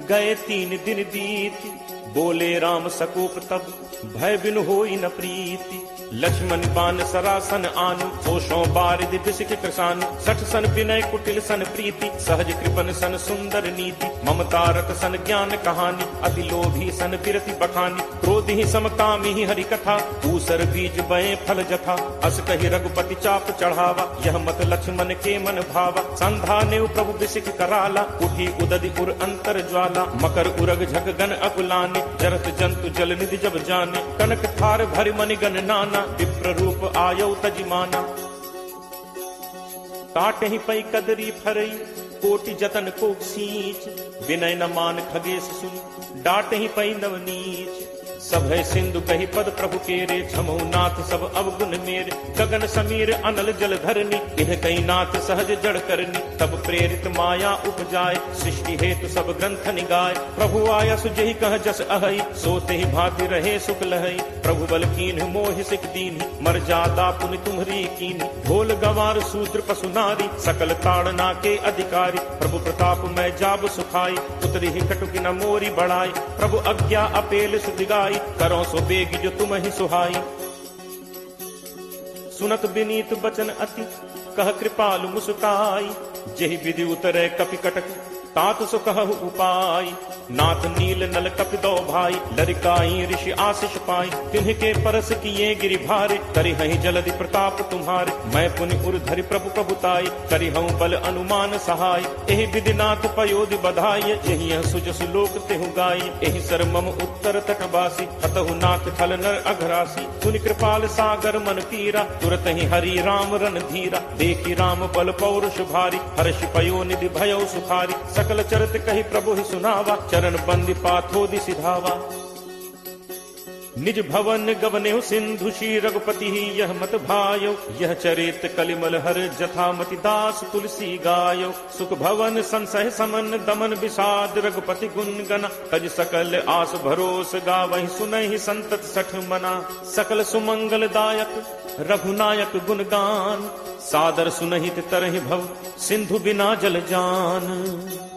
गए 3 दिन बीत। बोले राम सकोप तब, भय बिनु होई न प्रीति। लक्ष्मण बान सरासन आनु, सोषों बारिद बिसिक कृषानु। 60 सन विनय कुटिल सन प्रीति, सहज कृपन सन सुंदर नीति। ममता रत सन ज्ञान कहानी, अति लोभी सन विरति बखानी। क्रोध ही समकामी ही हरि कथा, ऊसर बीज बये फल जथा। अस कहि रघुपति चाप चढ़ावा, यह मत लक्ष्मण के मन भावा। संधा ने प्रभु बिसिक कराला, उठी उदधि उर अंतर ज्वाला। जाला, मकर उरग झक गन अकुलाने, जरत जंतु जल निधि जब जाने, कनक थार भरि मनि गन नाना, विप्र रूप आयो तजिमाना। काटहि पै कदरी फरई, कोटि जतन को सींच, विनय न मान खगेश सुन, डांटहि पै नवनीच। सब है सिंधु कही पद प्रभु केरे, छमौ नाथ सब अवगुण मेरे, गगन समीर अनल जल धरनी, इह कई नाथ सहज जड़ करनी। तब प्रेरित माया उपजाए, सृष्टि हेतु सब ग्रंथ निगाए, प्रभु आया सुजहि कह जस अहई, सोते ही भांति रहे सुख लहई। प्रभु बल कीन्ह मोहि सिख दीन्हि, मर जादा पुनि तुम्हरी कीन्हि। ढोल गंवार शूद्र पशु नारी, सकल ताड़ना के अधिकारी, प्रभु प्रताप मैं जाब सुखाई, उतरी ही कटुकी न मोरी बढ़ाई। प्रभु आज्ञा अपेल सुदिगाई, करो सो बेग जो तुम ही सुहाई। सुनत विनीत बचन अति, कह कृपालु मुस्काई, जेहि विधि उतरे कपि कटक, तात सो कहु उपाय। नाथ नील नल कपि दो भाई, लरिकाई ऋषि आशीष पाई। तिन्ह परस किए गिरि भारे, करिहहि जलधि प्रताप तुम्हारे। मैं पुनि उर धरि प्रभु प्रभुताई, करिहउँ बल अनुमान सहाय। एहि विधि नाथ पयोधि बधाई, यही सुजसु लोक तेहु गाई। एहि सर मम उत्तर तटवासी, हतहु नाथ खल नर अघरासी। पुनि कृपाल सागर मन पीरा, तुरत ही हरि राम रन धीरा। देखी राम बल पौरुष भारी, हर्ष पयो निधि भयउ सुखारी। सकल चरित कही प्रभु ही सुनावा, चरण बंदी पाथोदि सिधावा। निज भवन गवनेहु सिंधु श्री रघुपति यह मत भायो। यह चरित कलिमल हर जथामति दास तुलसी गायो। सुख भवन संसह समन दमन विषाद, रघुपति गुण गना। तज सकल आस भरोस गावहि, सुनहि संतत सठ मना। सकल सुमंगल दायक रघुनायक गुण गान, सादर सुनहित तरहि भव, सिंधु बिना जल जान।